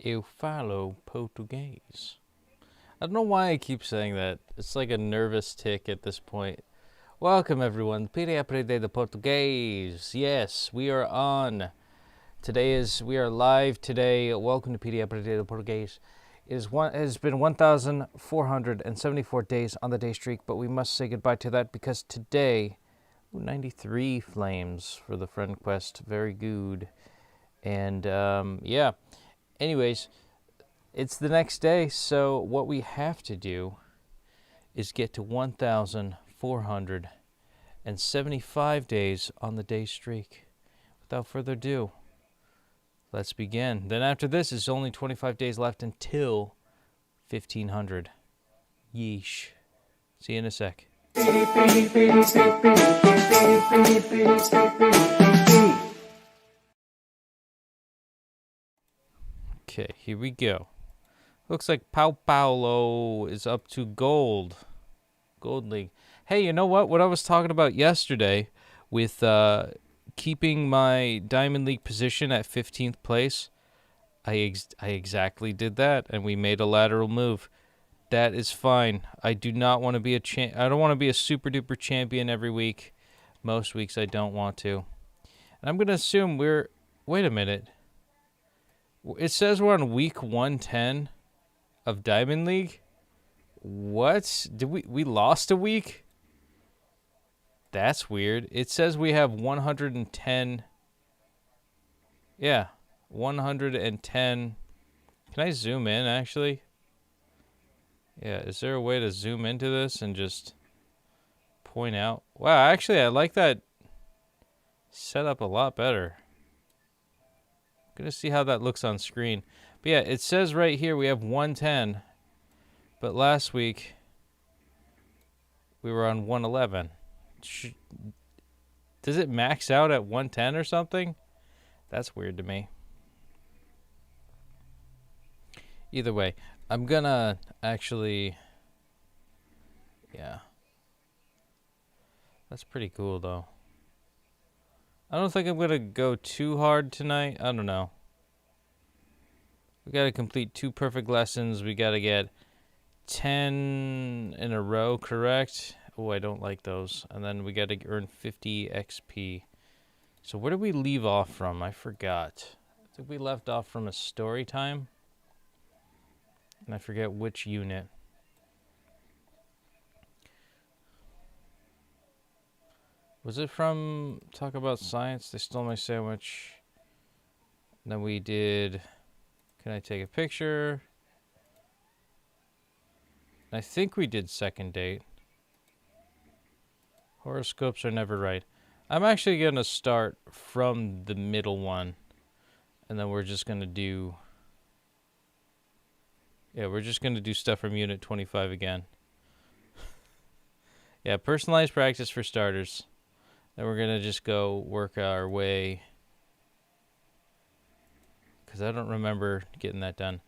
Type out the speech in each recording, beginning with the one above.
Eu falo português. I don't know why I keep saying that. It's like a nervous tick at this point. Welcome everyone. Petey Aprendendo Português. Yes, we are on. We are live today. Welcome to Petey Aprendendo Português. It has been 1,474 days on the day streak, but we must say goodbye to that because today, 93 flames for the friend quest. Very good. And yeah. Anyways, it's the next day, so what we have to do is get to 1,475 days on the day streak. Without further ado, let's begin. Then after this, it's only 25 days left until 1,500. Yeesh. See you in a sec. Okay, here we go. Looks like Paulo is up to gold. Gold League. Hey, you know what? What I was talking about yesterday with keeping my Diamond League position at 15th place, I exactly did that, and we made a lateral move. That is fine. I do not want to be I don't want to be a super duper champion every week. Most weeks I don't want to. And I'm going to assume wait a minute. It says we're on week 110 of Diamond League. What? Did we lost a week? That's weird. It says we have 110. Yeah, 110. Can I zoom in actually? Yeah, is there a way to zoom into this and just point out? Wow, actually I like that setup a lot better. Gonna see how that looks on screen. But yeah, it says right here we have 110. But last week we were on 111. Does it max out at 110 or something? That's weird to me. Either way, I'm gonna actually, yeah. That's pretty cool though. I don't think I'm going to go too hard tonight. I don't know. We got to complete 2 perfect lessons. We got to get 10 in a row, correct? Oh, I don't like those. And then we got to earn 50 XP. So where did we leave off from? I forgot. I think we left off from a story time. And I forget which unit. Was it from Talk About Science? They stole my sandwich. And then we did Can I Take a Picture? I think we did Second Date. Horoscopes are never right. I'm actually going to start from the middle one. And then we're just going to do... Yeah, we're just going to do stuff from Unit 25 again. Yeah, personalized practice for starters. Then we're going to just go work our way. Because I don't remember getting that done.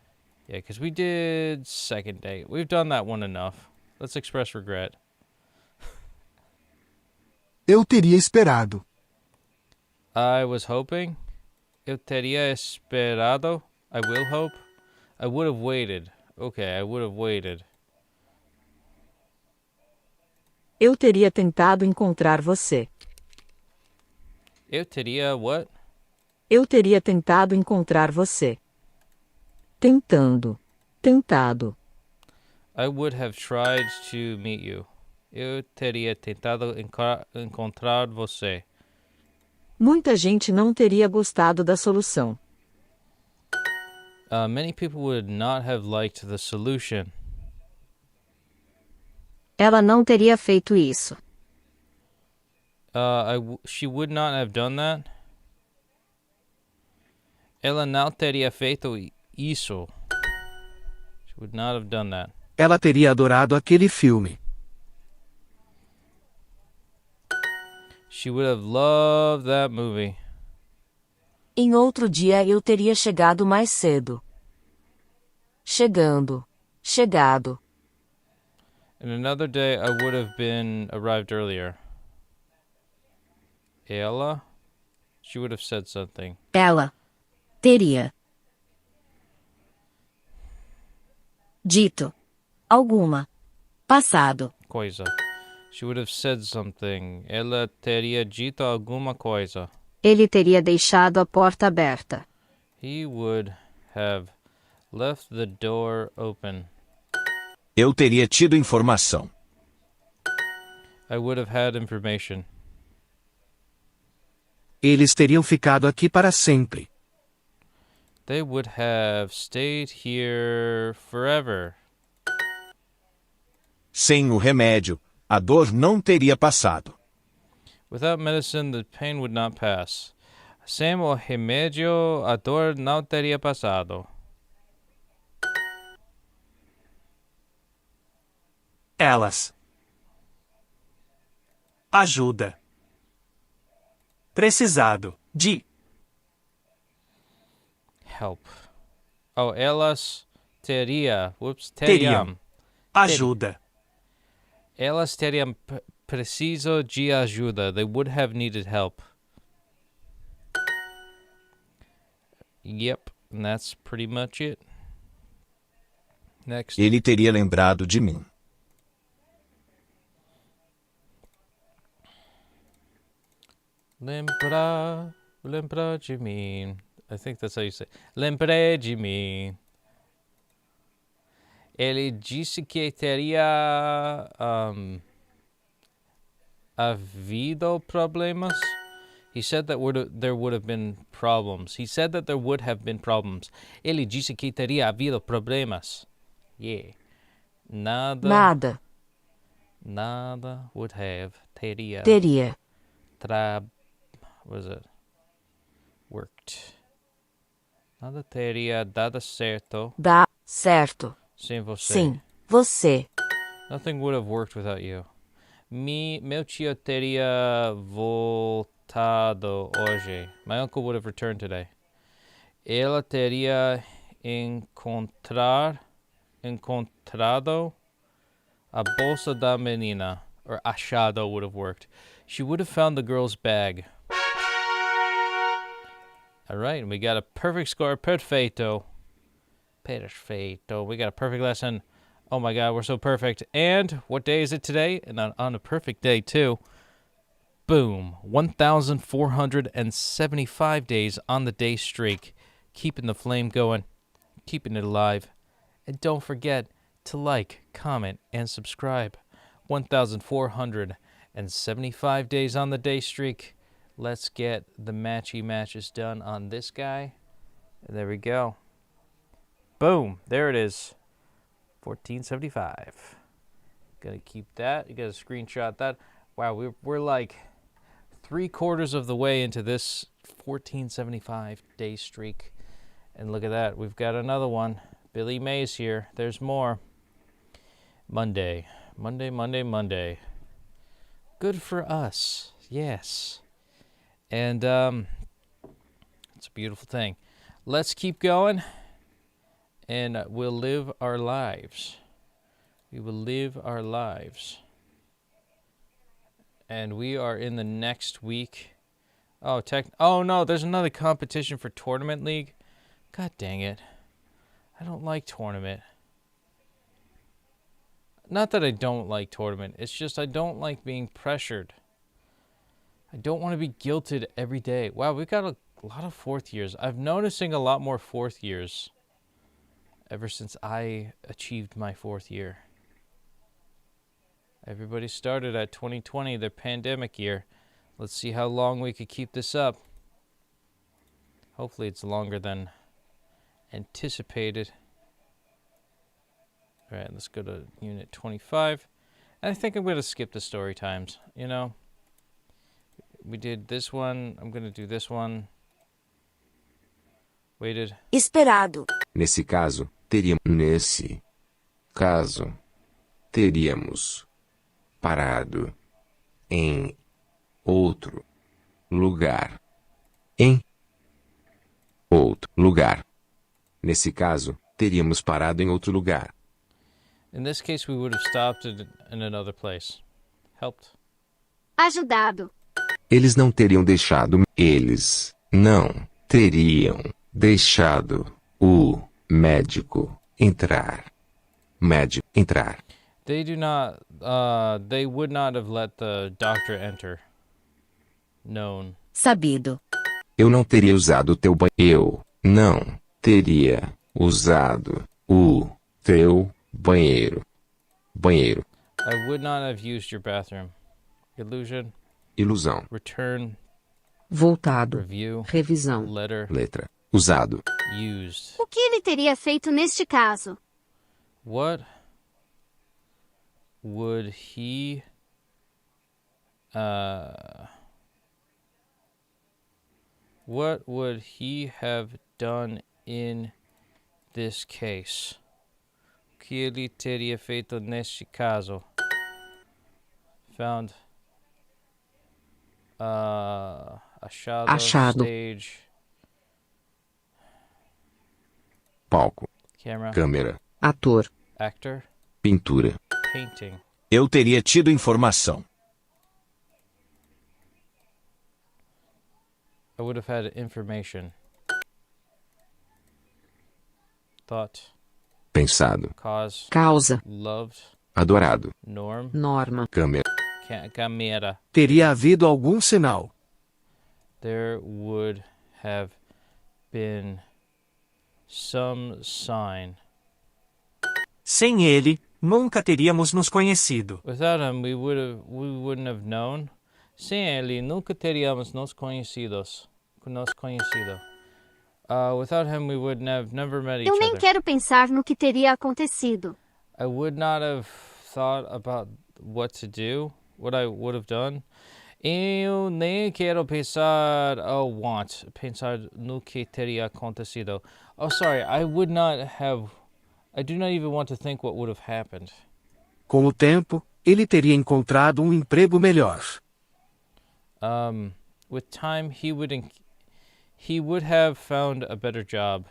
Yeah, because we did Second Date. We've done that one enough. Let's express regret. Eu teria esperado. I was hoping. Eu teria esperado. I will hope. I would have waited. Okay, I would have waited. Eu teria tentado encontrar você. Eu teria what? Eu teria tentado encontrar você. Tentando. Tentado. I would have tried to meet you. Eu teria tentado encontrar você. Muita gente não teria gostado da solução. Many people would not have liked the solution. Ela não teria feito isso. She would not have done that. Ela não teria feito isso. She would not have done that. Ela teria adorado aquele filme. She would have loved that movie. Em outro dia eu teria chegado mais cedo. Chegando. Chegado. In another day, I would have arrived earlier. Ela? She would have said something. Ela teria Dito. Alguma. Passado. Coisa. She would have said something. Ela teria dito alguma coisa. Ele teria deixado a porta aberta. He would have left the door open. Eu teria tido informação. I would have had information. Eles teriam ficado aqui para sempre. They would have stayed here forever. Sem o remédio, a dor não teria passado. Without medicine, the pain would not pass. Sem o remédio, a dor não teria passado. Elas. Ajuda. Precisado de. Help. Oh, elas teria. Whoops, Teriam. teriam. Ajuda. Elas teriam preciso de ajuda. They would have needed help. Yep, and that's pretty much it. Next. Ele teria lembrado de mim. Lembra de mim. I think that's how you say. Lembrei de mim. Ele disse que teria havido problemas. He said that there would have been problems. He said that there would have been problems. Ele disse que teria havido problemas. Yeah. Nada. Nada would have. Teria. Teria. What is it? Worked. Nada teria dado certo Dá certo. sem você. Sim. Você. Nothing would have worked without you. Meu tio teria voltado hoje. My uncle would have returned today. Ela teria encontrado a bolsa da menina. Or achado would have worked. She would have found the girl's bag. All right, we got a perfect score. Perfeito. Perfeito. We got a perfect lesson. Oh my God, we're so perfect. And what day is it today? And on a perfect day, too. Boom. 1,475 days on the day streak. Keeping the flame going. Keeping it alive. And don't forget to like, comment, and subscribe. 1,475 days on the day streak. Let's get the matchy matches done on this guy. There we go. Boom. There it is. 1475. Gonna keep that. You gotta screenshot that. Wow, we're like 3/4 of the way into this 1475 day streak. And look at that. We've got another one. Billy Mays here. There's more. Monday. Good for us. Yes. And it's a beautiful thing. Let's keep going. And we'll live our lives. We will live our lives. And we are in the next week. Oh no, there's another competition for Tournament League. God dang it. I don't like tournament. Not that I don't like tournament. It's just I don't like being pressured. I don't want to be guilted every day. Wow, we've got a lot of fourth years. I'm noticing a lot more fourth years ever since I achieved my fourth year. Everybody started at 2020, their pandemic year. Let's see how long we could keep this up. Hopefully it's longer than anticipated. All right, let's go to Unit 25. And I think I'm going to skip the story times, you know. We did this one. I'm going to do this one. Waited. Esperado. Nesse caso, teríamos parado em outro lugar. Em outro lugar. Nesse caso, teríamos parado em outro lugar. In this case, we would have stopped in another place. Helped. Ajudado. Eles não teriam deixado o médico entrar. Médico. Entrar. They do not, they would not have let the doctor enter. Known. Sabido. Eu não teria usado o teu banheiro. Eu não teria usado o teu banheiro. Banheiro. I would not have used your bathroom. Illusion. Ilusão. Return. Voltado. Review. Revisão. Letter. Letra. Usado. Used. O que ele teria feito neste caso? What would he what would he have done in this case? O que ele teria feito neste caso? Found Achado. stage, Palco. camera, Câmera. Ator. actor, Pintura. painting. Eu teria tido informação. I would have had information. Thought, Pensado. cause, Causa. loved, Adorado. norm, Norma. Câmera. camera. Teria havido algum sinal. There would have been some sign. Sem ele, nunca teríamos nos conhecido. Without him, we wouldn't have known. Sem ele, nunca teríamos nos conhecido. Without him, we would have never met each Eu nem other. quero pensar no que teria acontecido. I would not have thought about what to do, what I would have done. Eu nem quero pensar, pensar no que teria acontecido. Oh, sorry, I do not even want to think what would have happened. Com o tempo, ele teria encontrado um emprego melhor. With time, he would have found a better job.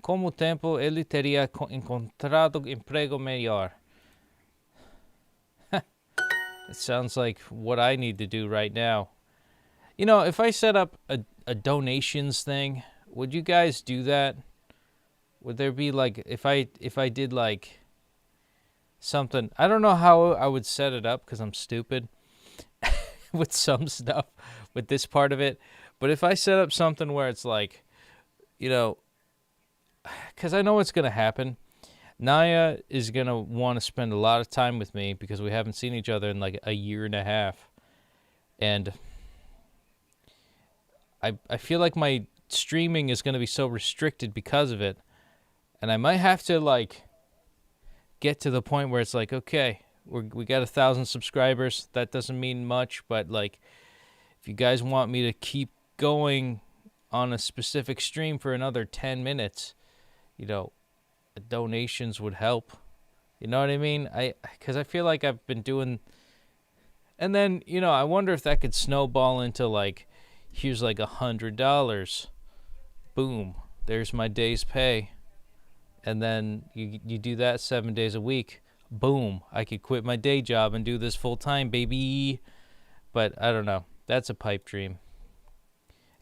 Com o tempo, ele teria encontrado emprego melhor. It sounds like what I need to do right now. You know, if I set up a donations thing, would you guys do that? Would there be like, if I did like something, I don't know how I would set it up because I'm stupid with some stuff, with this part of it. But if I set up something where it's like, you know, because I know what's going to happen. Naya is going to want to spend a lot of time with me because we haven't seen each other in like a year and a half. And I feel like my streaming is going to be so restricted because of it. And I might have to like get to the point where it's like, okay, we got 1,000 subscribers. That doesn't mean much, but like if you guys want me to keep going on a specific stream for another 10 minutes, you know, donations would help. You know what I mean? Because I feel like I've been doing, and then, you know, I wonder if that could snowball into like, here's like $100. Boom, there's my day's pay. And then you do that 7 days a week. Boom, I could quit my day job and do this full time, baby. But I don't know. That's a pipe dream.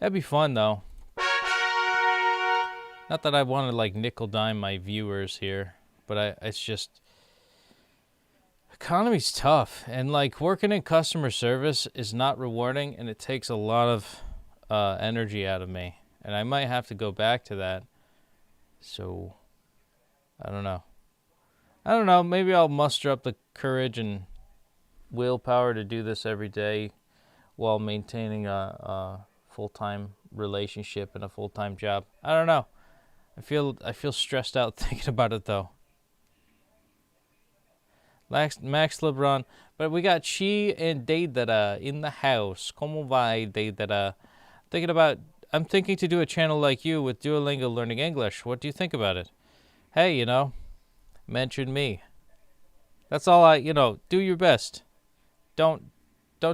That'd be fun though. Not that I want to like nickel dime my viewers here, but it's just, economy's tough, and like working in customer service is not rewarding, and it takes a lot of energy out of me, and I might have to go back to that. So I don't know. Maybe I'll muster up the courage and willpower to do this every day while maintaining a full-time relationship and a full-time job. I don't know. I feel stressed out thinking about it though. Max LeBron, but we got Chi and Deidara in the house. Como vai, Deidara? I'm thinking to do a channel like you with Duolingo learning English. What do you think about it? Hey, you know, mention me. That's all do your best. Don't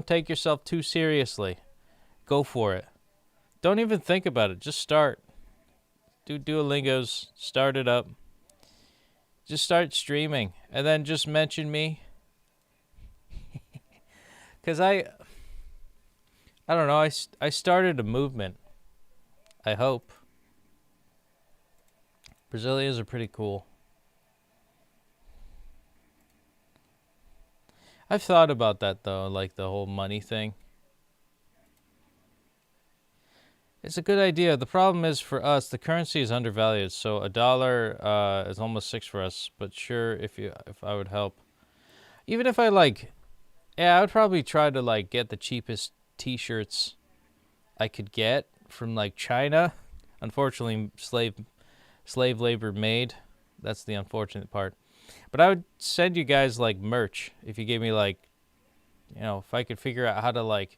take yourself too seriously. Go for it. Don't even think about it. Just start. Do Duolingos, start it up. Just start streaming and then just mention me. Cuz I don't know, I started a movement. I hope. Brazilians are pretty cool. I've thought about that though, like the whole money thing. It's a good idea. The problem is for us, the currency is undervalued. So $1 is almost 6 for us. But sure, if I would help, even if I like, yeah, I would probably try to like get the cheapest T-shirts I could get from like China. Unfortunately, slave labor made. That's the unfortunate part. But I would send you guys like merch if you gave me like, if I could figure out how to like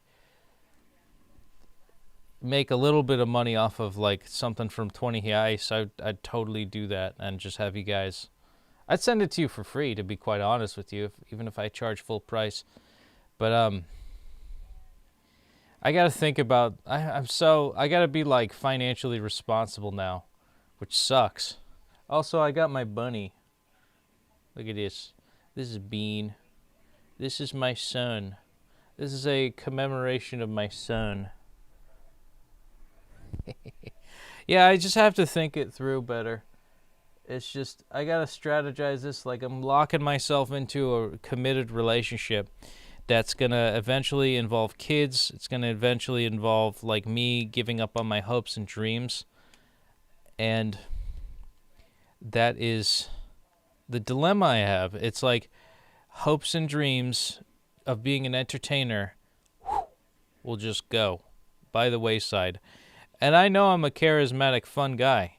make a little bit of money off of like something from 20 reais, I'd totally do that and just have you guys. I'd send it to you for free, to be quite honest with you, even if I charge full price. But I gotta think about. I gotta be like financially responsible now, which sucks. Also, I got my bunny. Look at this. This is Bean. This is my son. This is a commemoration of my son. Yeah, I just have to think it through better. It's just, I gotta strategize this like I'm locking myself into a committed relationship that's gonna eventually involve kids. It's gonna eventually involve like me giving up on my hopes and dreams. And that is the dilemma I have. It's like hopes and dreams of being an entertainer will just go by the wayside. And I know I'm a charismatic, fun guy.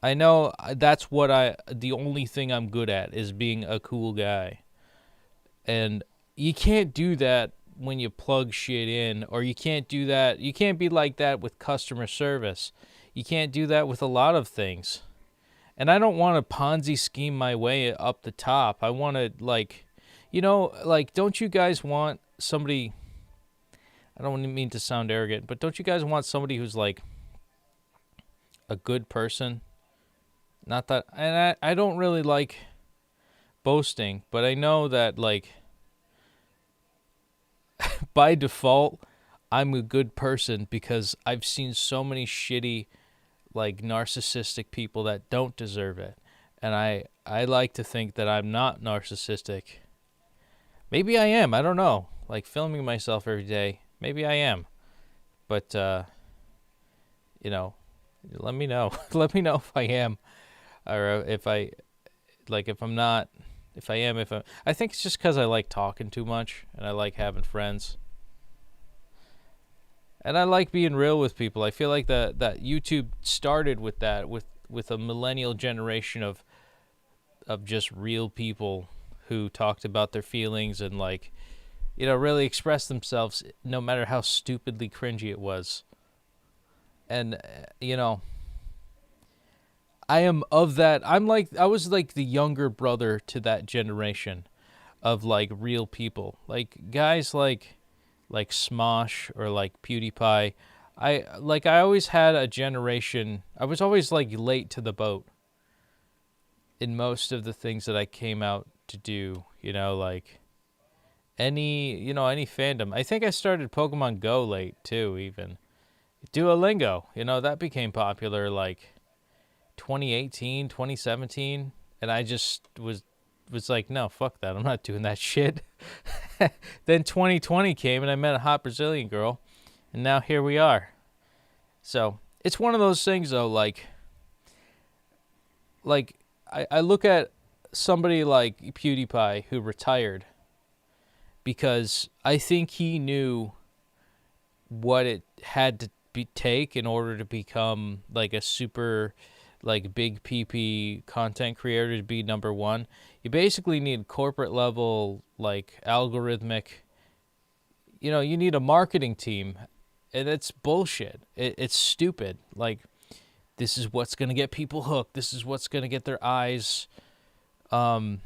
I know that's the only thing I'm good at is being a cool guy. And you can't do that when you plug shit in, or you can't do that. You can't be like that with customer service. You can't do that with a lot of things. And I don't want to Ponzi scheme my way up the top. I want to don't you guys want somebody, I don't mean to sound arrogant, but don't you guys want somebody who's like a good person? Not that, and I don't really like boasting, but I know that like by default, I'm a good person because I've seen so many shitty, like narcissistic people that don't deserve it. And I like to think that I'm not narcissistic. Maybe I am, I don't know. Like filming myself every day, maybe I am. But, let me know. Let me know if I am. Or if I think it's just because I like talking too much and I like having friends. And I like being real with people. I feel like that YouTube started with that, with a millennial generation of just real people who talked about their feelings and like, really expressed themselves no matter how stupidly cringy it was. And, I am of that. I was like the younger brother to that generation of like real people, like guys like Smosh or like PewDiePie. I always had a generation. I was always like late to the boat in most of the things that I came out to do, like any fandom. I think I started Pokemon Go late too, even. Duolingo, that became popular like 2018, 2017, and I just was like, no, fuck that. I'm not doing that shit. Then 2020 came and I met a hot Brazilian girl, and now here we are. So it's one of those things though, like I look at somebody like PewDiePie who retired because I think he knew what it had to take in order to become like a super like big PP content creator to be number one. You basically need corporate level, like algorithmic, you need a marketing team, and it's bullshit. It's stupid. Like, this is what's going to get people hooked. This is what's going to get their eyes, glued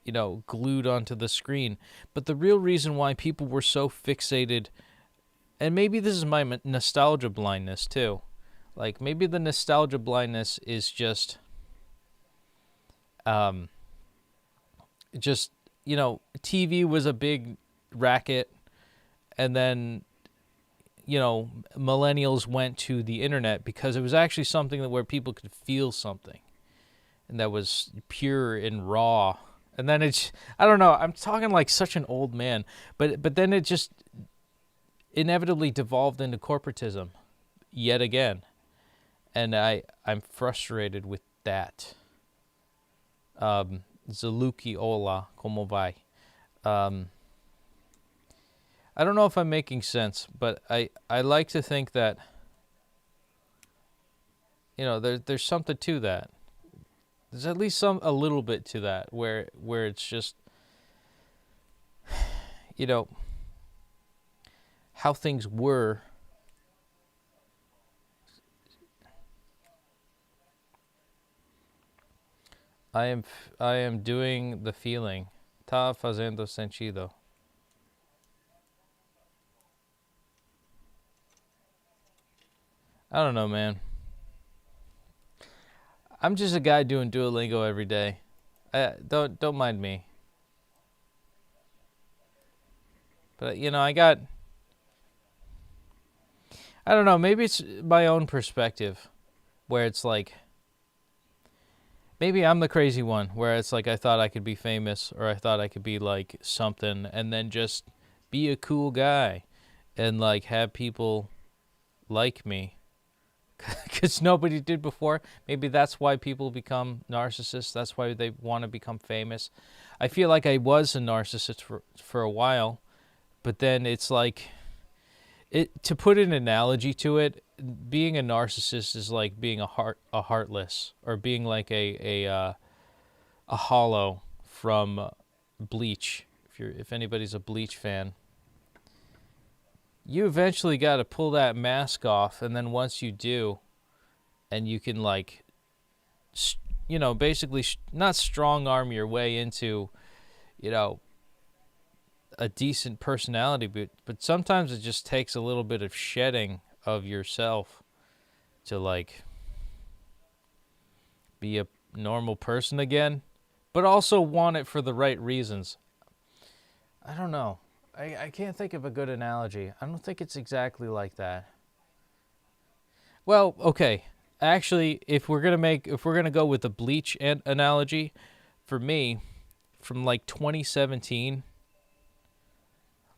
onto the screen. But the real reason why people were so fixated, and maybe this is my nostalgia blindness too, like maybe the nostalgia blindness is just TV was a big racket, and then, millennials went to the internet because it was actually something where people could feel something, and that was pure and raw And then I don't know, I'm talking like such an old man, but then it just inevitably devolved into corporatism yet again. And I'm frustrated with that. Zaluki hola, como vai? I don't know if I'm making sense, but I like to think that, you know, there's something to that. There's at least a little bit to that where it's just, you know, how things were. I am doing the feeling. Tá fazendo sentido. I don't know, man. I'm just a guy doing Duolingo every day. Don't mind me. But you know, I don't know, maybe it's my own perspective where it's like, maybe I'm the crazy one where it's like I thought I could be famous or I thought I could be like something and then just be a cool guy and like have people like me. Because nobody did before. Maybe that's why people become narcissists. That's why they want to become famous. I feel like I was a narcissist for a while, but then it's like, to put an analogy to it, being a narcissist is like being a heartless, or being like a hollow from Bleach. If anybody's a Bleach fan. You eventually got to pull that mask off, and then once you do, and you can like, you know, basically not strong arm your way into, you know, a decent personality, but sometimes it just takes a little bit of shedding of yourself to like be a normal person again, but also want it for the right reasons. I don't know. I can't think of a good analogy. I don't think it's exactly like that. Well, okay. Actually, if we're gonna go with the Bleach analogy, for me, from like 2017,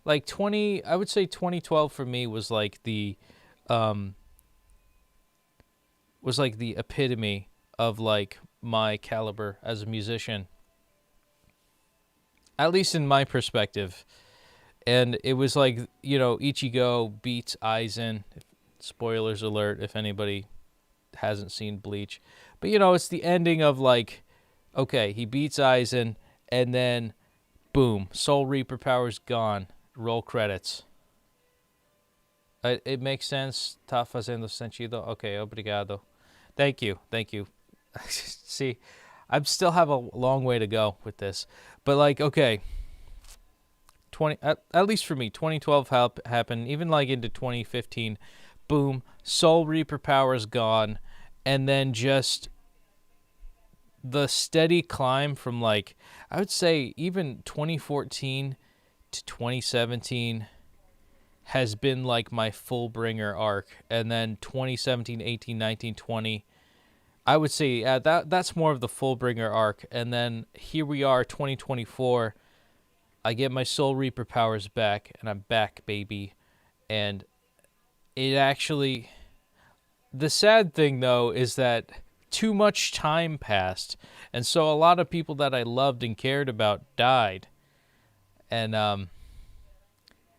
I would say 2012 for me was like the epitome of like my caliber as a musician. At least in my perspective. And it was like, you know, Ichigo beats Aizen. Spoilers alert if anybody hasn't seen Bleach. But, you know, it's the ending of like, okay, he beats Aizen, and then, boom, Soul Reaper power's gone. Roll credits. It makes sense. Tá fazendo sentido? Okay, obrigado. Thank you. See, I still have a long way to go with this. But like, okay, at least for me, 2012 happened, even like into 2015, boom, Soul Reaper power is gone, and then just the steady climb from like, I would say even 2014 to 2017 has been like my Fullbringer arc, and then 2017, 18, 19, 20, I would say that's more of the Fullbringer arc, and then here we are, 2024. I get my Soul Reaper powers back, and I'm back, baby. And it actually... The sad thing, though, is that too much time passed. And so a lot of people that I loved and cared about died. And,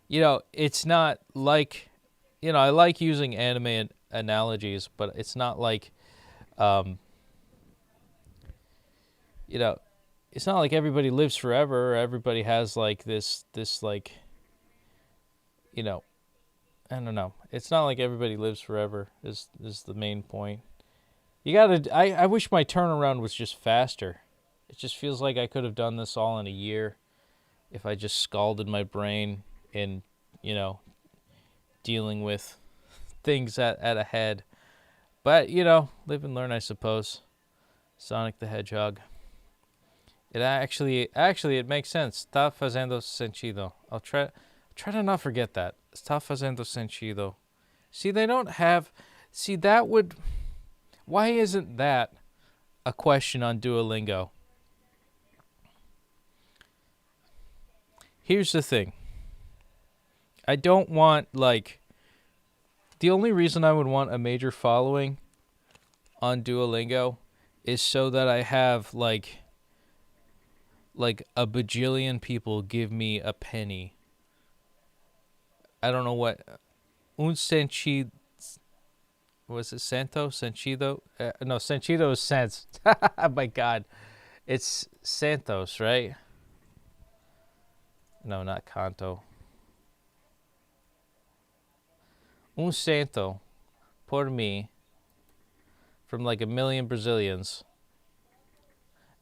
you know, it's not like... You know, I like using anime analogies, but it's not like... you know... It's not like everybody lives forever, or everybody has like this like, you know, I don't know. It's not like everybody lives forever is the main point. You gotta, I wish my turnaround was just faster. It just feels like I could have done this all in a year if I just scalded my brain in, you know, dealing with things at a head. But, you know, live and learn, I suppose. Sonic the Hedgehog. It actually it makes sense. Está fazendo sentido. I'll try to not forget that. Está fazendo sentido. See, they don't have... See, that would... Why isn't that a question on Duolingo? Here's the thing. I don't want, like, the only reason I would want a major following on Duolingo is so that I have, like a bajillion people give me a penny. I don't know what. Un sentido. Was it Santo? Sentido? No, sentido is cents. Oh my God. It's Santos, right? No, not canto. Un cento por mí from like a million Brazilians.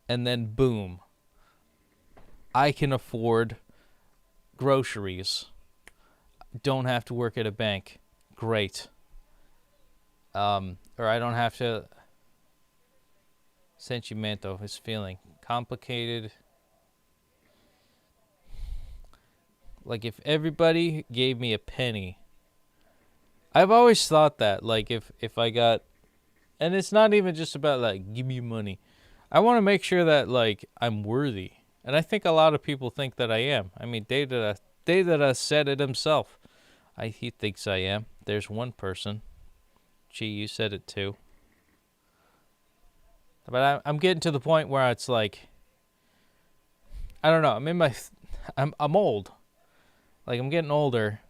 And then boom. I can afford groceries. Don't have to work at a bank. Great. Or I don't have to. Sentimento, his feeling. Complicated. Like if everybody gave me a penny. I've always thought that. Like if I got. And it's not even just about like, give me money. I want to make sure that like I'm worthy. And I think a lot of people think that I am. I mean, Data said it himself. He thinks I am. There's one person. Gee, you said it too. But I'm getting to the point where it's like, I don't know. I'm old. Like I'm getting older.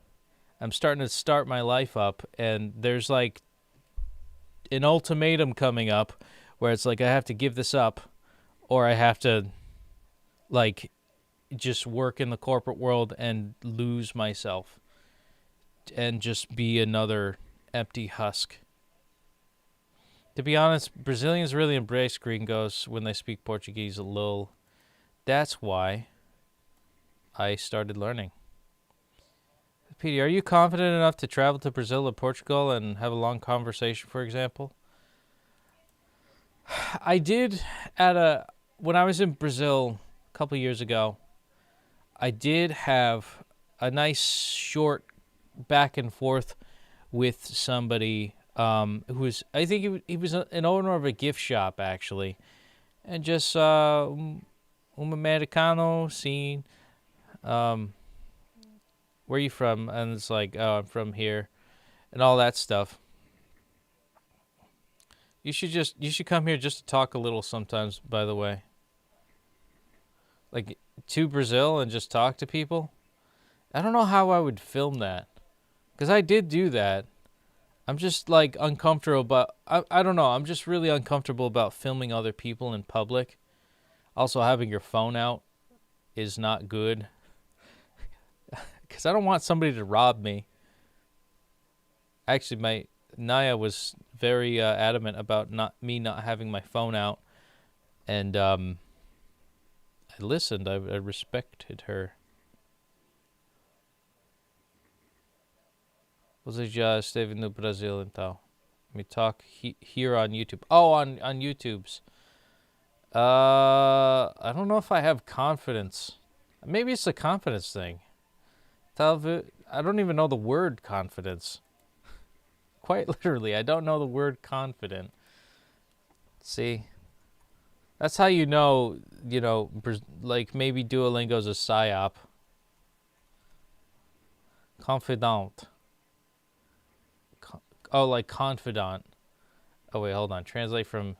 I'm starting to start my life up, and there's like an ultimatum coming up where it's like I have to give this up, or I have to like just work in the corporate world and lose myself and just be another empty husk. To be honest, Brazilians really embrace gringos when they speak Portuguese a little. That's why I started learning. Petey, are you confident enough to travel to Brazil or Portugal and have a long conversation, for example? I did when I was in Brazil a couple years ago, I did have a nice short back and forth with somebody who was, I think he was an owner of a gift shop, actually. And just Americano scene. Where are you from? And it's like, oh, I'm from here. And all that stuff. You should come here just to talk a little sometimes, by the way. Like, to Brazil and just talk to people. I don't know how I would film that. Because I did do that. I'm just, like, uncomfortable about... I don't know. I'm just really uncomfortable about filming other people in public. Also, having your phone out is not good. Because I don't want somebody to rob me. Actually, Naya was very adamant about not having my phone out. And I listened. I respected her. Você já esteve no Brasil, então? Let me talk here on YouTube. Oh, on YouTube's. I don't know if I have confidence. Maybe it's a confidence thing. I don't even know the word confidence. Quite literally, I don't know the word confident. See? That's how you know, like maybe Duolingo's a psyop. Confidant. Like confidant. Oh, wait, hold on. Translate from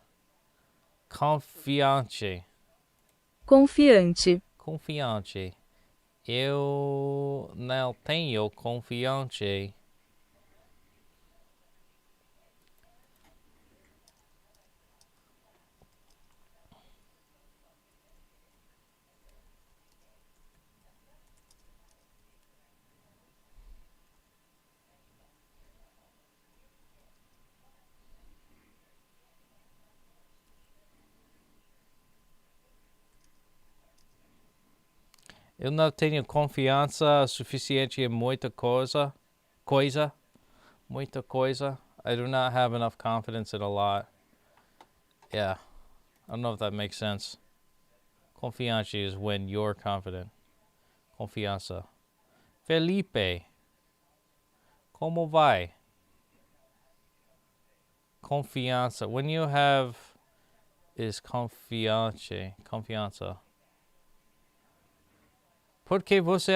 confiante. Confiante. Confiante. Eu não tenho confiante. Eu não tenho confiança suficiente em muita coisa. Muita coisa. I do not have enough confidence in a lot. Yeah. I don't know if that makes sense. Confiante is when you're confident. Confiança. Felipe. Como vai? Confiança. When you have is confiança. Por que você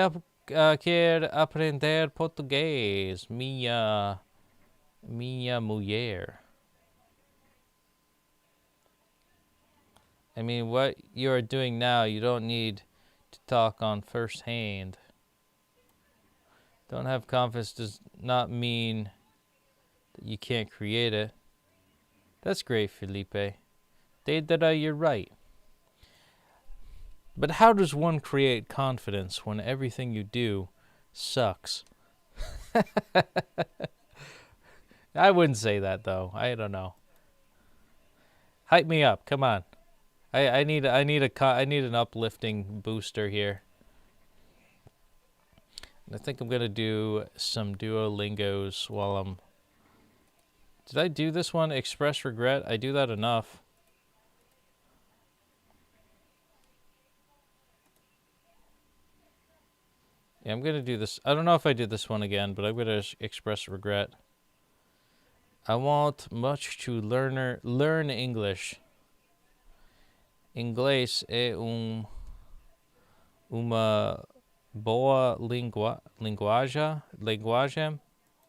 quer aprender português, minha mulher? I mean, what you are doing now, you don't need to talk on first hand. Don't have confidence does not mean that you can't create it. That's great, Felipe. Deidara, you're right. But how does one create confidence when everything you do sucks? I wouldn't say that though. I don't know. Hype me up. Come on. I need an uplifting booster here. And I think I'm gonna do some Duolingos while I'm. Did I do this one? Express regret. I do that enough. Yeah, I'm gonna do this. I don't know if I did this one again, but I'm gonna express regret. I want much to learn English. Inglês é uma boa linguagem.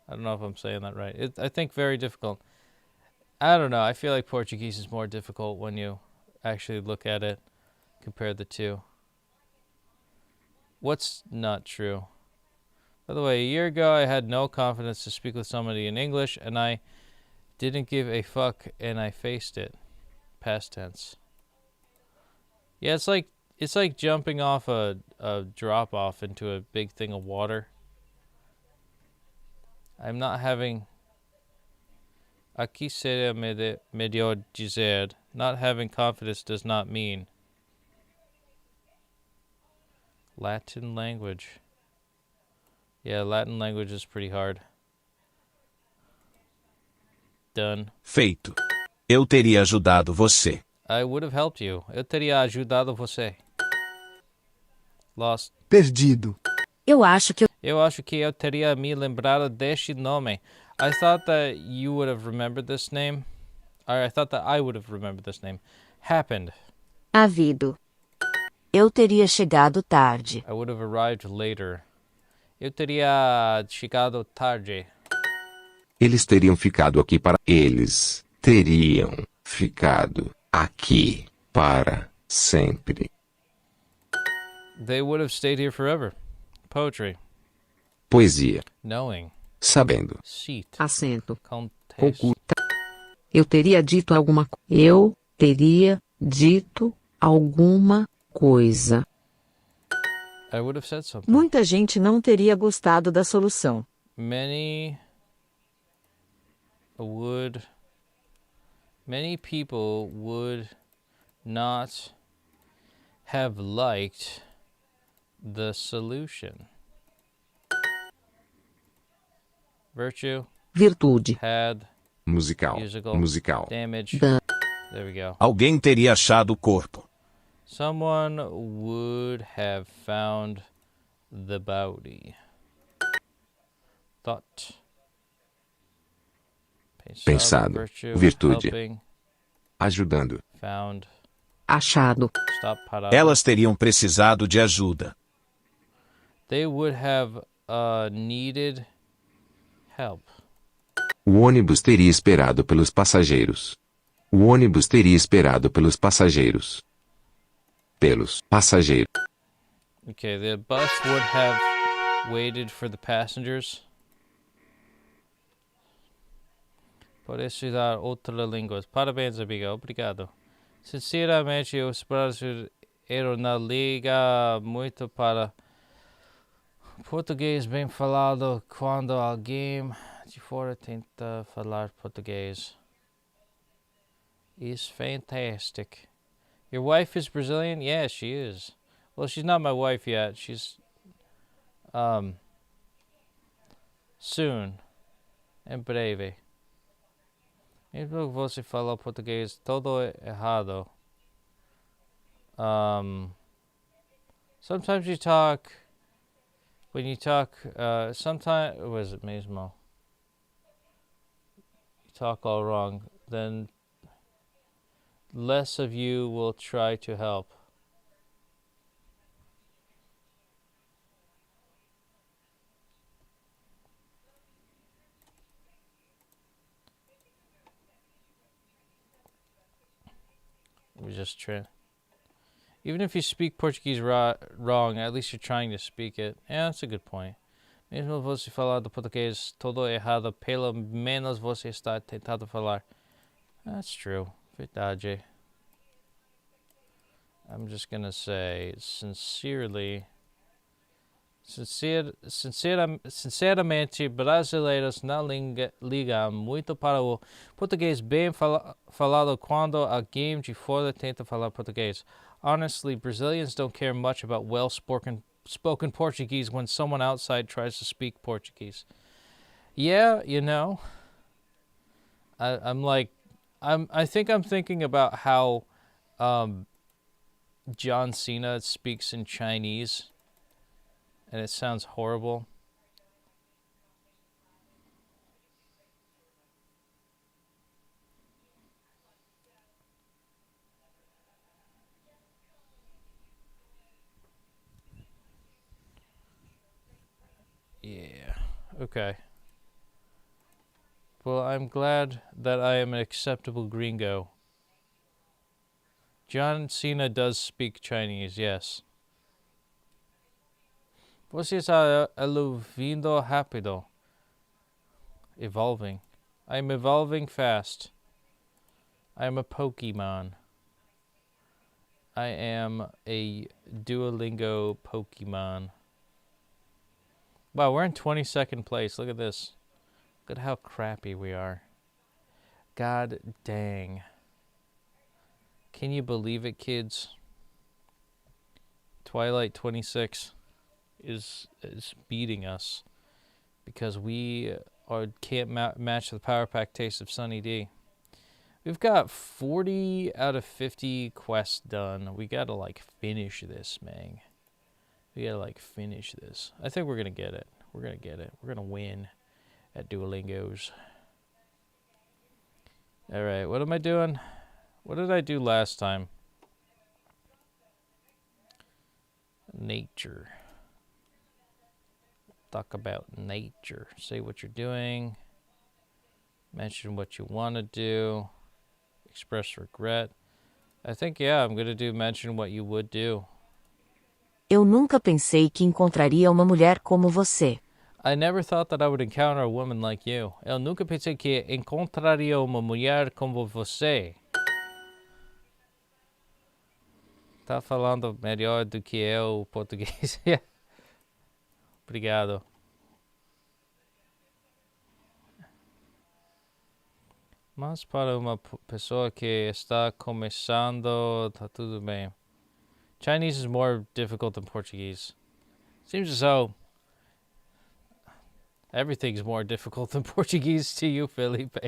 I don't know if I'm saying that right. I think very difficult. I don't know. I feel like Portuguese is more difficult when you actually look at it, compare the two. What's not true? By the way, a year ago I had no confidence to speak with somebody in English, and I didn't give a fuck, and I faced it. Past tense. Yeah, it's like jumping off a drop off into a big thing of water. I'm not having. Aqui seria melhor dizer. Not having confidence does not mean. Latin language. Yeah, Latin language is pretty hard. Done. Feito. Eu teria ajudado você. I would have helped you. Eu teria ajudado você. Lost. Perdido. Eu acho que Eu acho que eu teria me lembrado deste nome. I thought that you would have remembered this name. Or I thought that I would have remembered this name. Happened. Havido. eu teria chegado tarde. I would have arrived later. Eu teria chegado tarde. Eles teriam ficado aqui para. Eles teriam ficado aqui para sempre. They would have stayed here forever. Poetry. Poesia. Knowing. Sabendo. Seat. Acento. Contexto. Oculta. Eu teria dito alguma coisa. Eu teria dito alguma coisa. I would have said something. Muita gente não teria gostado da solução. Many people would not have liked the solution. Virtue. Virtude. Had. Musical. Musical. Damage. Da. There we go. Alguém teria achado o corpo. Someone would have found the body. Thought. Pensado. Virtue. Virtude. Helping. Ajudando. Found. Achado. Stop. Parado. Elas teriam precisado de ajuda. They would have needed help. O ônibus teria esperado pelos passageiros. O ônibus teria esperado pelos passageiros. Pelos passageiros. Okay, the bus would have waited for the passengers. Pode estudar outras línguas. Parabéns, amiga. Obrigado. Sinceramente, os brasileiros eram na liga muito para português bem falado quando alguém de fora tenta falar português. It's fantastic. Your wife is Brazilian? Yeah, she is. Well, she's not my wife yet. She's soon. Em breve. Mesmo que você fala português todo errado. Sometimes you talk. When you talk, sometimes was it mesmo? You talk all wrong. Then less of you will try to help. We just try. Even if you speak Portuguese wrong, at least you're trying to speak it. Yeah, that's a good point. Mesmo você falar do português todo errado, pelo menos você está tentando falar. That's true. Verdade. I'm just gonna say sinceramente, brasileiros não ligam muito para o português bem falado quando alguém de fora tenta falar português. Honestly, Brazilians don't care much about spoken Portuguese when someone outside tries to speak Portuguese. Yeah, you know, I think I'm thinking about how John Cena speaks in Chinese, and it sounds horrible. Yeah, okay. Well, I'm glad that I am an acceptable gringo. John Cena does speak Chinese, yes. Você está evoluindo rápido. Evolving. I am evolving fast. I am a Pokemon. I am a Duolingo Pokemon. Wow, we're in 22nd place. Look at this. Look at how crappy we are. God dang. Can you believe it, kids? Twilight 26 is beating us because we can't match the Power Pack taste of Sunny D. We've got 40 out of 50 quests done. We gotta finish this, man. We gotta finish this. I think we're gonna get it. We're gonna get it. We're gonna win at Duolingos. Alright, what am I doing? What did I do last time? Nature. Talk about nature. Say what you're doing. Mention what you want to do. Express regret. I think, yeah, I'm gonna do mention what you would do. Eu nunca pensei que encontraria uma mulher como você. I never thought that I would encounter a woman like you. Eu nunca pensei que encontraria uma mulher como você. Tá falando melhor do que eu português. Obrigado. Mas para uma pessoa que está começando, tá tudo bem. Chinese is more difficult than Portuguese. Seems as though everything's more difficult than Portuguese to you, Felipe.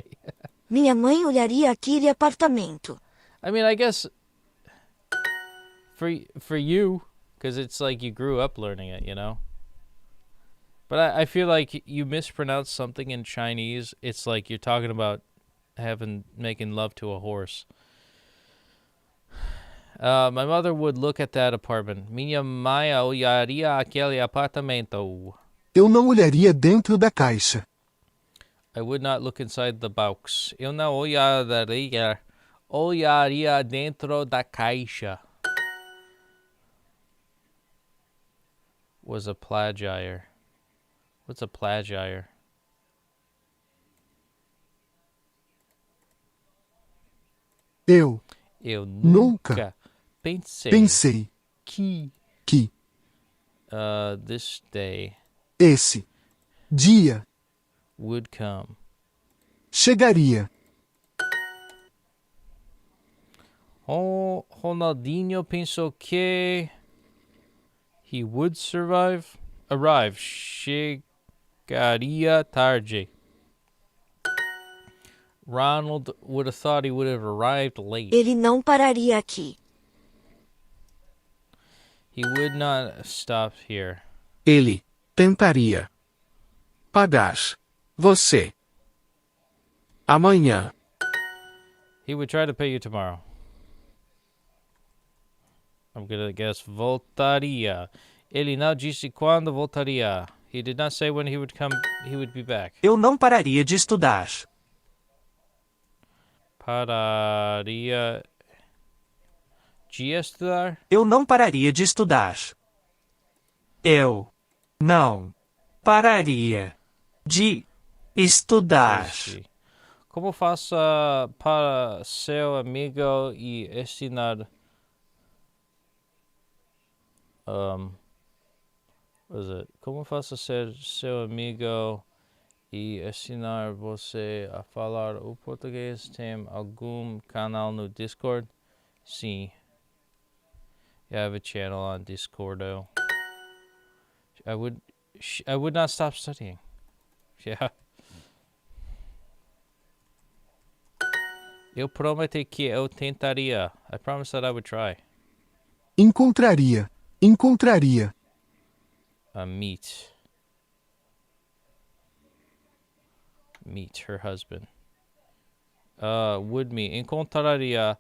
Minha mãe olharia aquele apartamento. I mean, I guess for you, because it's like you grew up learning it, you know? But I feel like you mispronounce something in Chinese. It's like you're talking about making love to a horse. My mother would look at that apartment. Minha mãe olharia aquele apartamento. Eu não olharia dentro da caixa. I would not look inside the box. Eu não olharia dentro da caixa. Was a plagiar. What's a plagiar? Eu nunca pensei que this day esse dia would come. Chegaria. Ronaldinho pensou que he would arrive. Chegaria tarde. Ronald would have thought he would have arrived late. Ele não pararia aqui. He would not stop here. Ele tentaria pagar você amanhã. He would try to pay you tomorrow. I'm gonna guess voltaria. Ele não disse quando voltaria. He did not say when he would come. He would be back. Eu não pararia de estudar. Pararia. de estudar? Eu não pararia de estudar. Eu não pararia de estudar. Como faço para seu amigo e ensinar? What is it? Como faço ser seu amigo e ensinar você a falar o português? Tem algum canal no Discord? Sim. Yeah, I have a channel on Discord. I would not stop studying. Yeah. Eu prometi que eu tentaria. I promised that I would try. Encontraria. Encontraria. Meet her husband. Would me. Encontraria.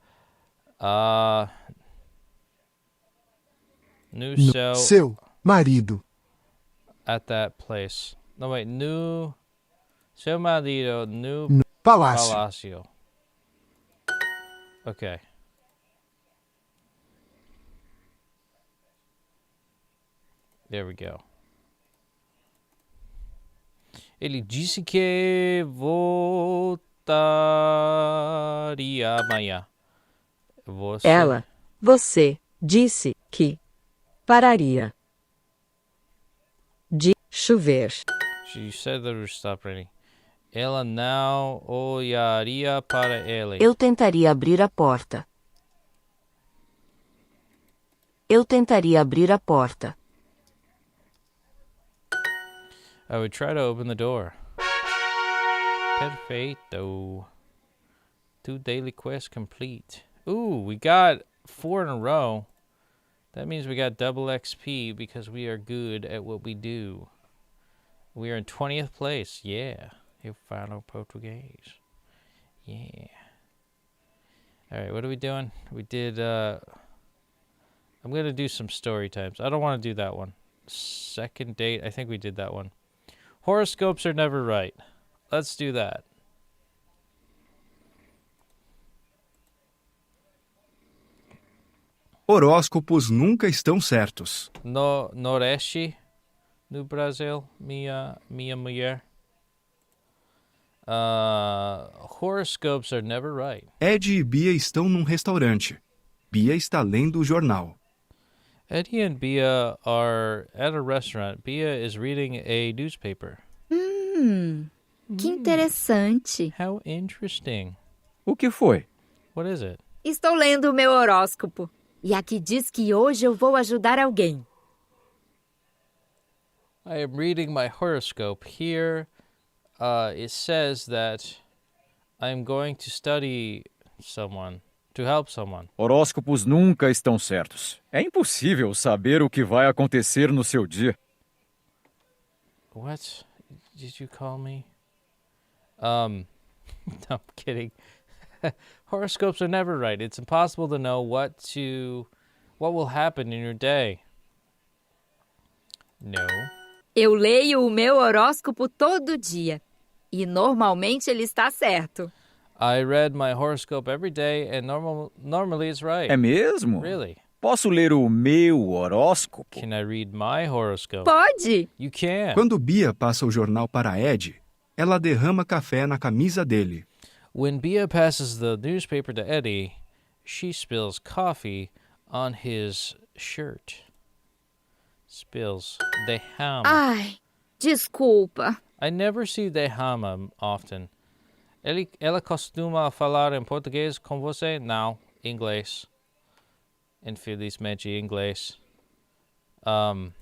No seu marido. At that place. No, wait. Seu marido. No Palácio. Palacio. Okay. There we go. Ele disse que voltaria amanhã. Você disse que pararia de chover. She said that it would stop raining. Ela não olharia para ele. Eu tentaria abrir a porta. Eu tentaria abrir a porta. I would try to open the door. Perfeito. 2 daily quests complete. Ooh, we got 4 in a row. That means we got double XP because we are good at what we do. We are in 20th place. Yeah. Eu falo português. Yeah. Alright, what are we doing? We did, I'm going to do some story times. I don't want to do that one. Second date. I think we did that one. Horoscopes are never right. Let's do that. Horóscopos nunca estão certos. No Nordeste, no Brasil, minha mulher. Horoscopes are never right. Ed e Bia estão num restaurante. Bia está lendo o jornal. Eddie and Bia are at a restaurant. Bia is reading a newspaper. Que interessante. How interesting. O que foi? What is it? Estou lendo o meu horóscopo. E aqui diz que hoje eu vou ajudar alguém. I am reading my horoscope. Here, it says that I am going to study someone, to help someone. Horóscopos nunca estão certos. É impossível saber o que vai acontecer no seu dia. What did you call me? No, I'm kidding. Horoscopes are never right. It's impossible to know what will happen in your day. No. Eu leio o meu horóscopo todo dia. E normalmente ele está certo. I read my horoscope every day and normally it's right. É mesmo? Really? Posso ler o meu horóscopo? Can I read my horoscope? Pode! You can. Quando Bia passa o jornal para Ed, ela derrama café na camisa dele. When Bia passes the newspaper to Eddie, she spills coffee on his shirt. Spills. Derrama. Ai, desculpa. I never see derrama often. Ela costuma falar em português com você? Não, inglês. Infelizmente, inglês. Oh,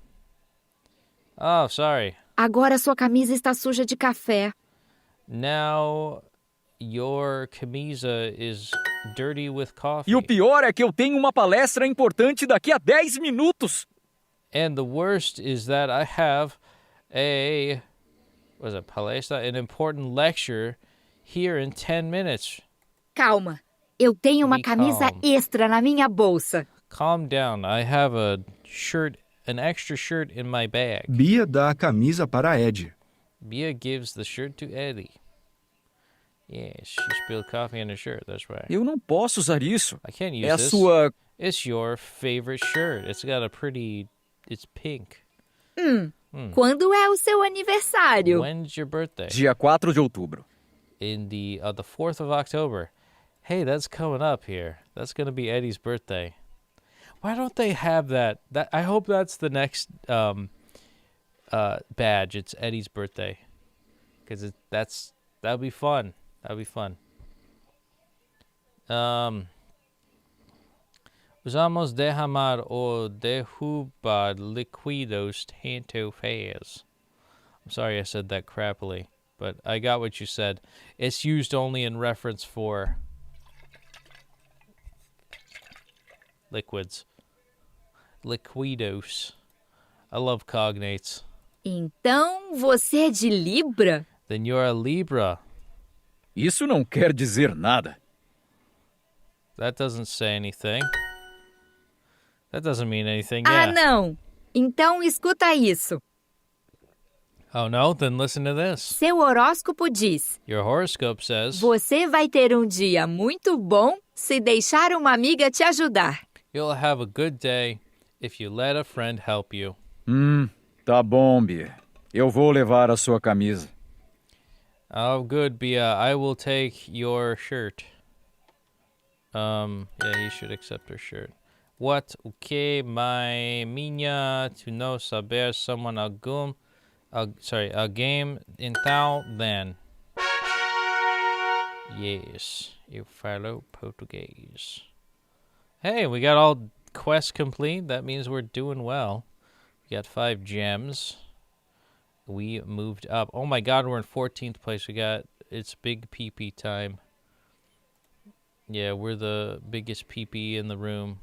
sorry. Agora sua camisa está suja de café. Now your camisa is dirty with coffee. E o pior é que eu tenho uma palestra importante daqui a 10 minutos. And the worst is that I have palestra? An important lecture here in 10 minutes. Calma, eu tenho uma Be camisa calm. extra na minha bolsa. Calm down. I have an extra shirt in my bag. Bia dá a camisa para Ed. Bia gives the shirt to Eddie. Yeah, she spilled coffee on her shirt, that's right. Eu não posso usar isso. I can't use É a this. sua It's your favorite shirt. It's got a pretty... It's pink. Quando é o seu aniversário? When's your birthday? Dia 4 de outubro. In the 4th of October. Hey, that's coming up here. That's going to be Eddie's birthday. Why don't they have that? I hope that's the next badge. It's Eddie's birthday. Because that'll be fun. That'll be fun. Usamos derramar ou derrubar líquidos tanto faz. I'm sorry I said that crappily, but I got what you said. It's used only in reference for liquids. Liquidos. I love cognates. Então você é de Libra? Then you're a Libra. Isso não quer dizer nada. That doesn't say anything. That doesn't mean anything, Ah, yeah. não. Então escuta isso. Oh, no? Then listen to this. Seu horóscopo diz: Your horoscope says você vai ter um dia muito bom se deixar uma amiga te ajudar. you'll have a good day if you let a friend help you. Tá bom, Bia. Eu vou levar a sua camisa. Oh, good, Bia. I will take your shirt. Yeah, he should accept her shirt. What? O que, minha, to know saber someone algum, a game então, then. Yes, eu falo português. Hey, we got all quests complete. That means we're doing well. We got 5 gems. We moved up. Oh my god, we're in 14th place. It's big PP time. Yeah, we're the biggest PP in the room.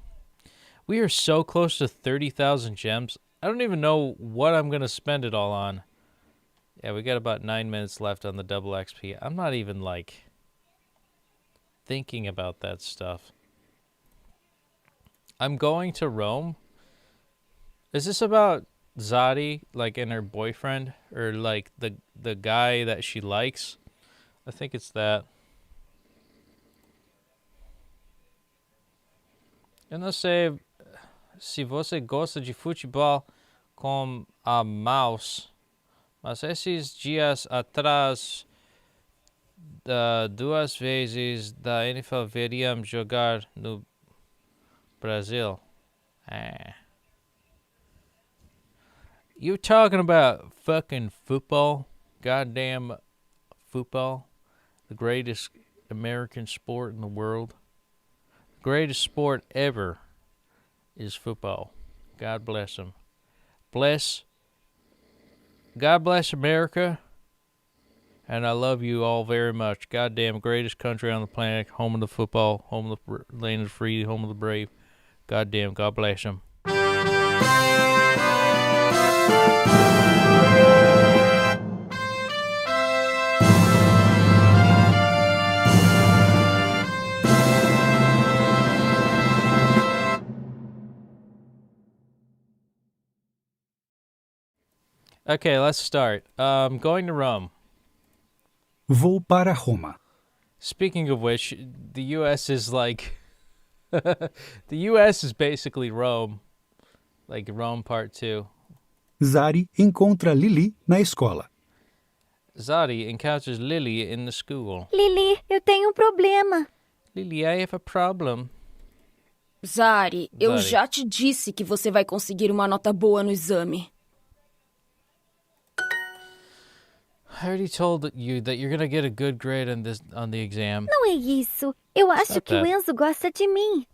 We are so close to 30,000 gems. I don't even know what I'm going to spend it all on. Yeah, we got about 9 minutes left on the double XP. I'm not even, thinking about that stuff. I'm going to Rome. Is this about Zadi, and her boyfriend? Or, the guy that she likes? I think it's that. Eu não sei se você gosta de futebol com a mouse, mas esses dias atrás, 2 vezes da NFL veríamos jogar no Brasil. You talking about fucking football? Goddamn football? The greatest American sport in the world. The greatest sport ever is football. God bless them. God bless America. And I love you all very much. Goddamn greatest country on the planet. Home of the football. Home of the land of the free. Home of the brave. Goddamn, God bless them. Okay, let's start. Going to Rome. Vou para Roma. Speaking of which, the U.S. is the U.S. is basically Rome. Like Rome Part 2. Zari encontra Lili na escola. Zadi encounters Lily in the school. Lili, eu tenho um problema. Lily, I have a problem. Zari, eu Zari. já te disse que você vai conseguir uma nota boa no exame. I already told you that you're gonna get a good grade on the exam. Não é isso. Eu acho not que o that. Enzo gosta de mim.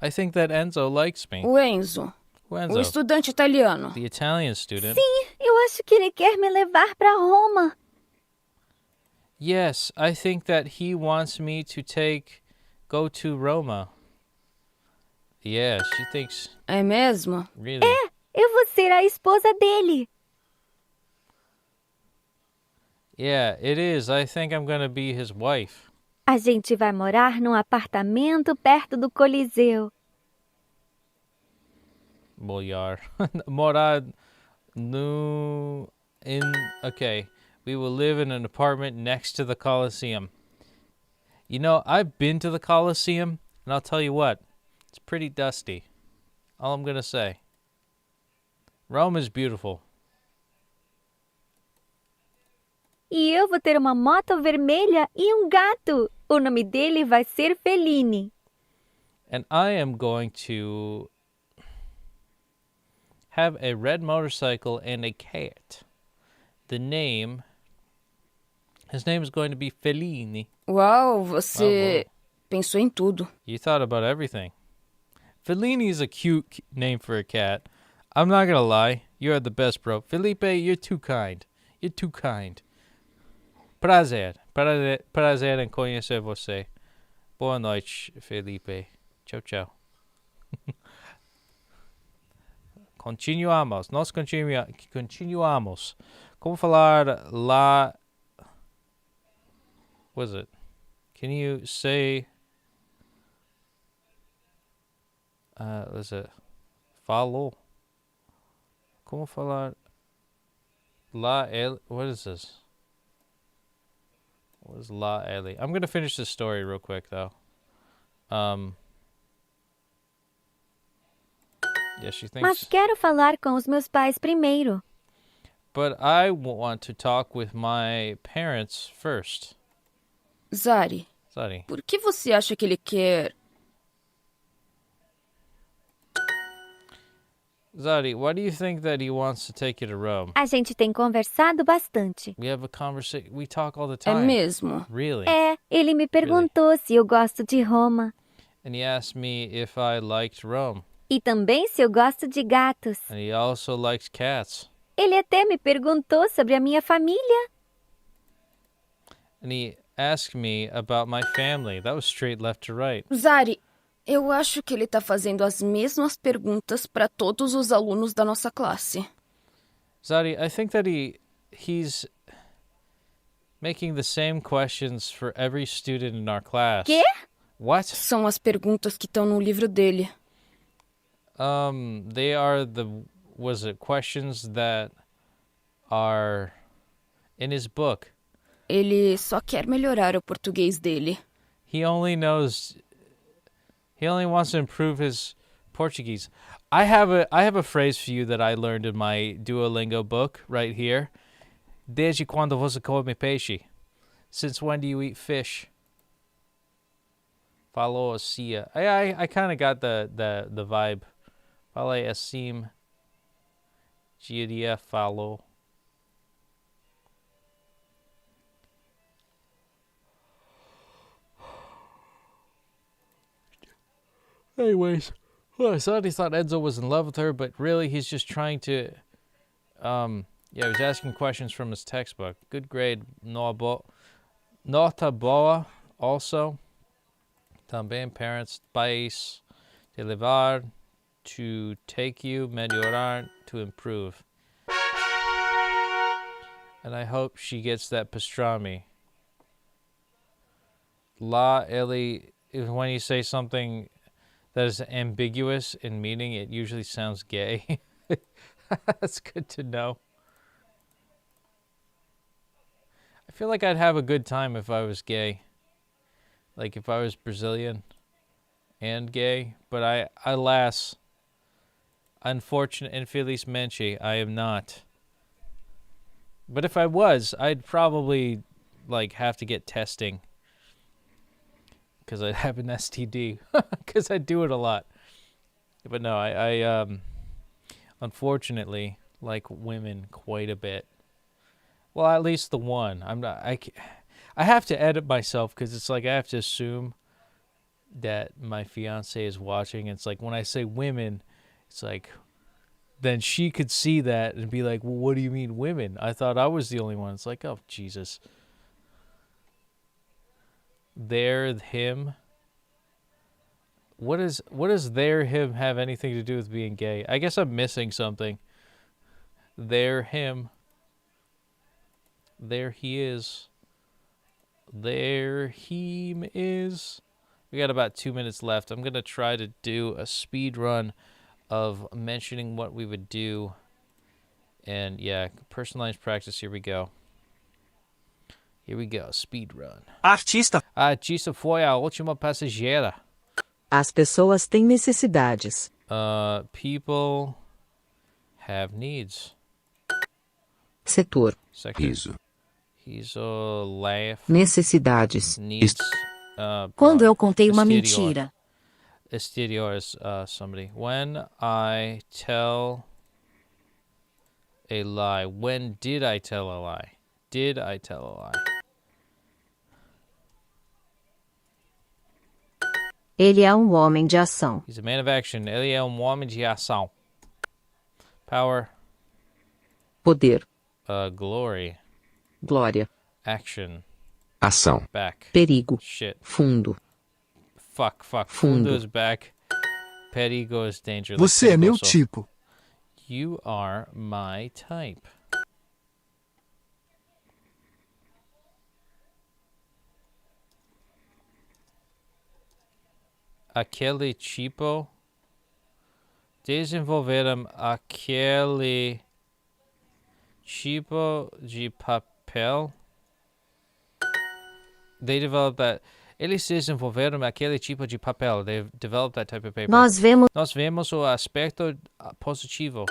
I think that Enzo likes me. O Enzo, Who Enzo? o estudante italiano. The Italian student. Sim, eu acho que ele quer me levar para Roma. Yes, I think that he wants me to go to Roma. Yeah, she thinks. É mesmo? Really? É, eu vou ser a esposa dele. Yeah, it is. I think I'm gonna be his wife. A gente vai morar num apartamento perto do Coliseu. Morar no okay. We will live in an apartment next to the Colosseum. You know, I've been to the Colosseum, and I'll tell you what, It's pretty dusty. All I'm gonna say. Rome is beautiful. E eu vou ter uma moto vermelha e um gato. O nome dele vai ser Feline. And I am going to have a red motorcycle and a cat. His name is going to be Feline. Uau, você pensou em tudo. You thought about everything. Feline is a cute name for a cat. I'm not gonna lie. You are the best, bro. Felipe, you're too kind. You're too kind. Prazer em conhecer você. Boa noite, Felipe. Tchau, tchau. Continuamos. Nós continuamos. Como falar lá... What is it? Can you say... what is it? Falou. Como falar... La ele... What is this? What is la ele? I'm going to finish this story real quick, though. Yeah, she thinks... Mas quero falar com os meus pais primeiro. But I want to talk with my parents first. Zari, Zari. Por que você acha que ele quer... Zari, why do you think that he wants to take you to Rome? A gente tem conversado bastante. We have a conversation. We talk all the É time. mesmo? Really? Ele me perguntou se eu gosto de Roma. And he asked me if I liked Rome. E também se eu gosto de gatos. And he also likes cats. Ele até me perguntou sobre a minha família. And he asked me about my family. That was straight left to right. Zari, eu acho que ele tá fazendo as mesmas perguntas para todos os alunos da nossa classe. Zari, I think that he's making the same questions for every student in our class. Quê? What? São as perguntas que estão no livro dele. They are questions that are in his book. Ele só quer melhorar o português dele. He only wants to improve his Portuguese. I have a phrase for you that I learned in my Duolingo book right here. Desde quando você come peixe? Since when do you eat fish? Falou assim. I kind of got the vibe. Falei assim. Giulia falou. Anyways, I thought Enzo was in love with her, but really he's just trying to, he was asking questions from his textbook. Good grade, nota boa, also. Também parents, pais, te levar, to take you, melhorar, to improve. And I hope she gets that pastrami. La ele, when you say something that is ambiguous in meaning, it usually sounds gay. That's good to know. I feel like I'd have a good time if I was gay. Like if I was Brazilian and gay. But alas, unfortunate, infelizmente, I am not. But if I was, I'd probably like have to get testing. Because I have an STD. Because I do it a lot. But no, I unfortunately like women quite a bit. Well, at least the one. I have to edit myself because it's like I have to assume that my fiance is watching. It's like when I say women, it's like then she could see that and be like, well, what do you mean women? I thought I was the only one. It's like, oh, Jesus. There, him. What does there, him have anything to do with being gay? I guess I'm missing something. There, him. There he is. There he is. We got about 2 minutes left. I'm going to try to do a speed run of mentioning what we would do. And yeah, personalized practice. Here we go. Here we go. Speed run. Artista A artista foi a última passageira. As pessoas têm necessidades. People have needs. Setor. Sector. Riso. Riso, laugh. Necessidades. Needs. Quando eu contei uma exterior. mentira. Exterior is somebody. When I tell a lie. When did I tell a lie? Did I tell a lie? Ele é um homem de ação. He's a man of action. Ele é um homem de ação. Power. Poder. Glory. Glória. Action. Ação. Back. Perigo. Shit. Fundo. Fuck. Fundo. Fundo is back. Perigo is danger. Você é meu tipo. You are my type. Aquele tipo. Desenvolveram aquele tipo de papel. They developed that. Eles desenvolveram aquele tipo de papel. They developed that type of paper. Nós vemos o aspecto positivo.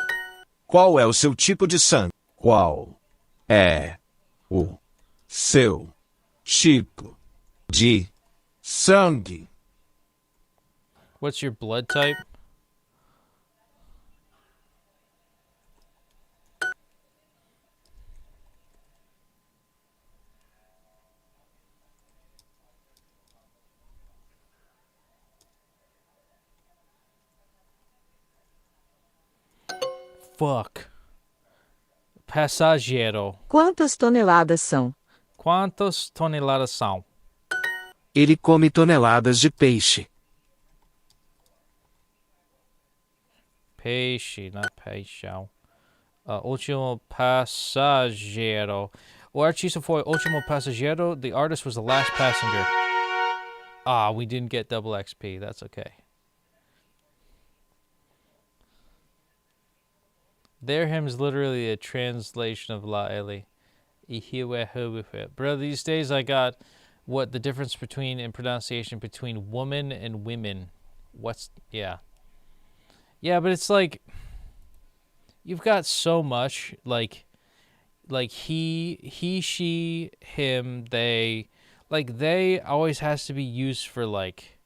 Qual é o seu tipo de sangue? Qual é o seu tipo de sangue? What's your blood type? Fuck. Passageiro. Quantas toneladas são? Quantas toneladas são? Ele come toneladas de peixe. Peixe, not peixão. Último passageiro. O artista foi último passageiro. The artist was the last passenger. We didn't get double XP. That's okay. Their hymn is literally a translation of La Eli. Bro, these days I got what the difference between in pronunciation between woman and women. Yeah, but it's like you've got so much like he, she, him, they. Like they always has to be used for like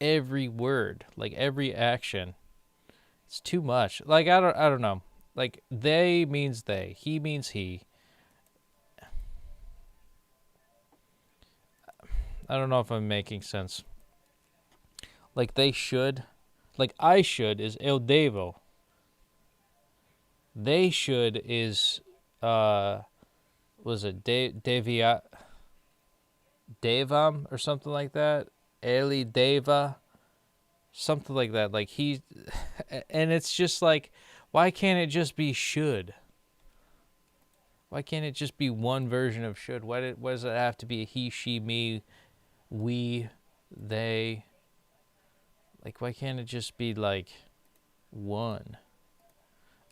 every word, like every action. It's too much. Like I don't know. Like they means they, he means he. I don't know if I'm making sense. Like they should, like I should is eu devo. They should is was it devia devam or something like that? Eli deva. Something like that, like he, and it's just like, why can't it just be should? Why can't it just be one version of should? Why does it have to be a he, she, me, we, they? Like, why can't it just be like one?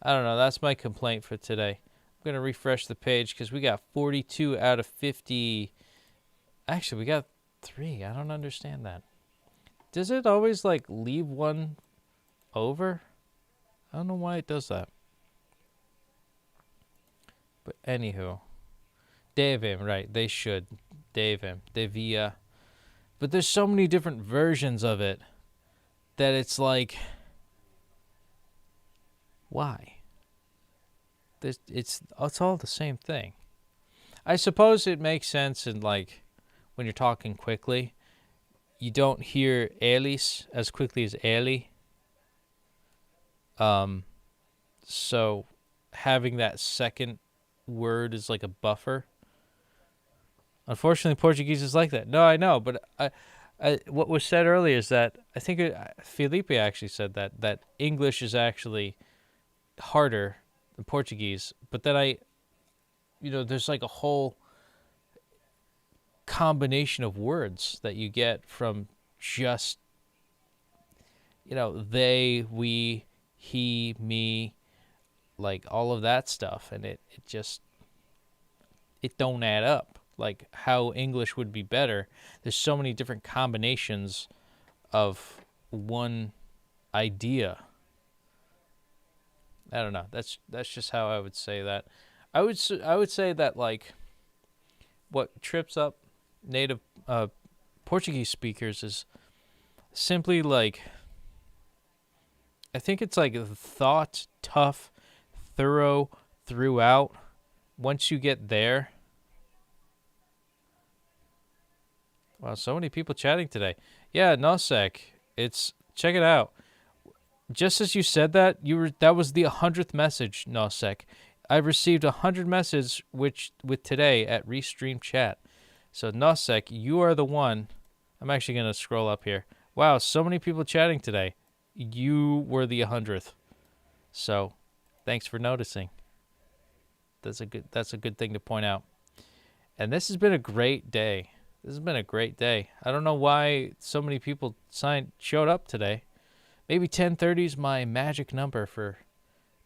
I don't know. That's my complaint for today. I'm gonna refresh the page because we got 42 out of 50. Actually, we got 3. I don't understand that. Does it always, like, leave one over? I don't know why it does that. But anywho. Devem, right. They should. Devem. Devia. But there's so many different versions of it that it's like, why? It's all the same thing. I suppose it makes sense in, like, when you're talking quickly. You don't hear Elis as quickly as Eli. So having that second word is like a buffer. Unfortunately, Portuguese is like that. No, I know, but what was said earlier is that I think Felipe actually said that English is actually harder than Portuguese. But then there's like a whole combination of words that you get from just they, we, he, me, like all of that stuff, and it don't add up. Like how English would be better, there's so many different combinations of one idea. I don't know. That's just how I would say that. I would say that, like, what trips up native Portuguese speakers is simply, like, I think it's like thought, tough, thorough, throughout. Once you get there. Wow, so many people chatting today. Yeah, Nosek, check it out. Just as you said that, that was the 100th message, Nosek. I received 100 messages with today at Restream Chat. So Nosek, you are the one. I'm actually going to scroll up here. Wow, so many people chatting today. You were the 100th. So, thanks for noticing. That's a good thing to point out. And this has been a great day. This has been a great day. I don't know why so many people showed up today. Maybe 10:30 is my magic number for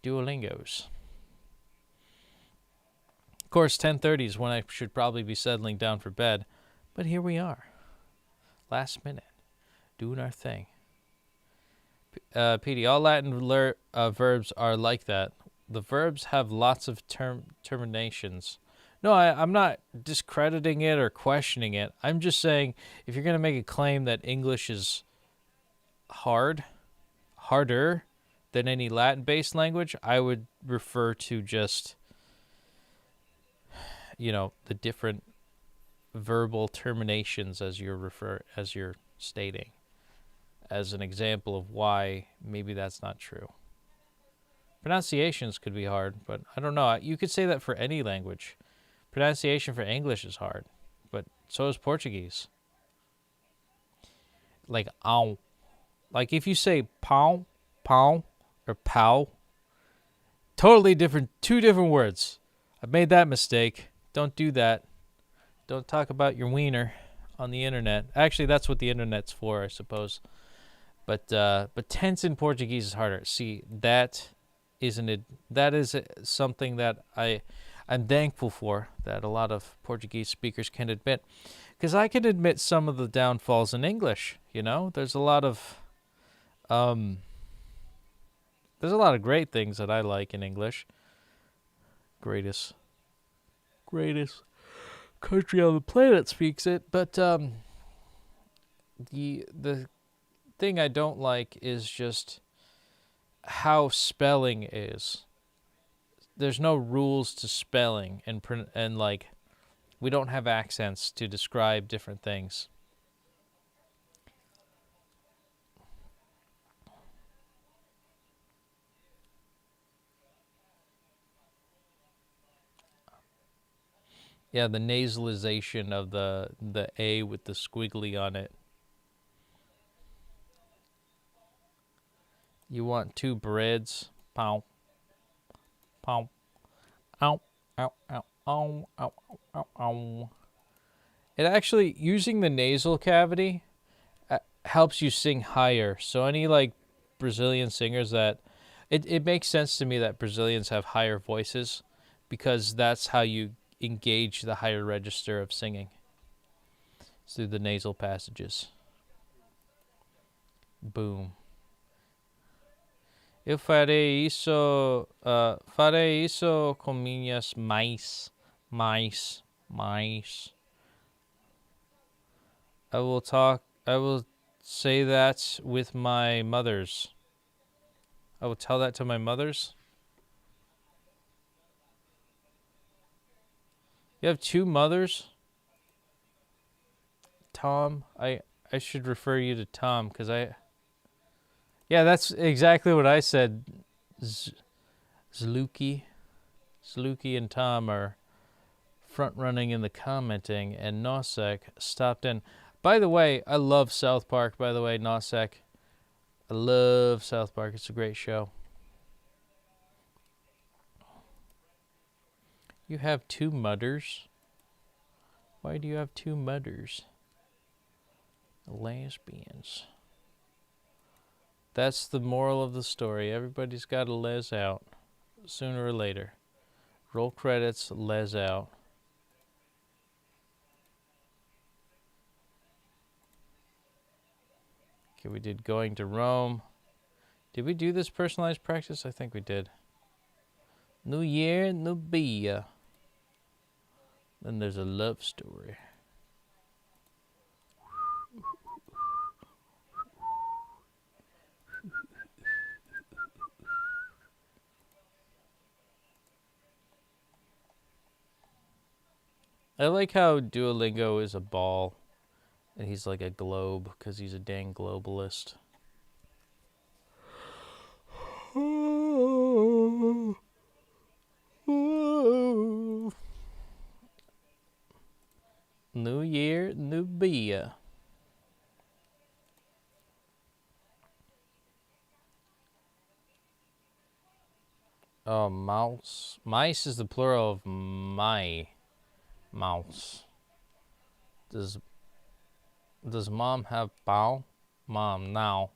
Duolingos. Of course, 10:30 is when I should probably be settling down for bed. But here we are. Last minute. Doing our thing. Petey, all Latin verbs are like that. The verbs have lots of terminations. No, I'm not discrediting it or questioning it. I'm just saying, if you're going to make a claim that English is harder than any Latin-based language, I would refer to just, the different verbal terminations as you're stating, as an example of why maybe that's not true. Pronunciations could be hard, but I don't know. You could say that for any language. Pronunciation for English is hard, but so is Portuguese. Like ow. Like if you say pau, or pau, totally different, two different words. I've made that mistake. Don't do that. Don't talk about your wiener on the internet. Actually, that's what the internet's for, I suppose. But tense in Portuguese is harder. See, that is something that I'm thankful for, that a lot of Portuguese speakers can admit, because I can admit some of the downfalls in English. There's a lot of great things that I like in English. Greatest country on the planet speaks it, but the thing I don't like is just how spelling is. There's no rules to spelling, and like, we don't have accents to describe different things. Yeah, the nasalization of the A with the squiggly on it. You want two breads? Pow. Pow. Ow. Ow. Ow. Ow. Ow. Ow. Ow. It actually, using the nasal cavity helps you sing higher. So any like Brazilian singers that, it makes sense to me that Brazilians have higher voices, because that's how you engage the higher register of singing. It's through the nasal passages. Boom. Eu farei isso com minhas mais. I will say that with my mothers. I will tell that to my mothers. You have two mothers? Tom, I should refer you to Tom, because yeah, that's exactly what I said. Zluki and Tom are front-running in the commenting, and Nosek stopped in. By the way, I love South Park, by the way, Nosek. I love South Park. It's a great show. You have two mothers? Why do you have two mothers? Lesbians. That's the moral of the story. Everybody's got to les out sooner or later. Roll credits, les out. Okay, we did going to Rome. Did we do this personalized practice? I think we did. New Year, new beer. Then there's a love story. I like how Duolingo is a ball and he's like a globe because he's a dang globalist. New year, new beer. Oh, mouse. Mice is the plural of my. Mouse. Does mom have bow? Mom, now.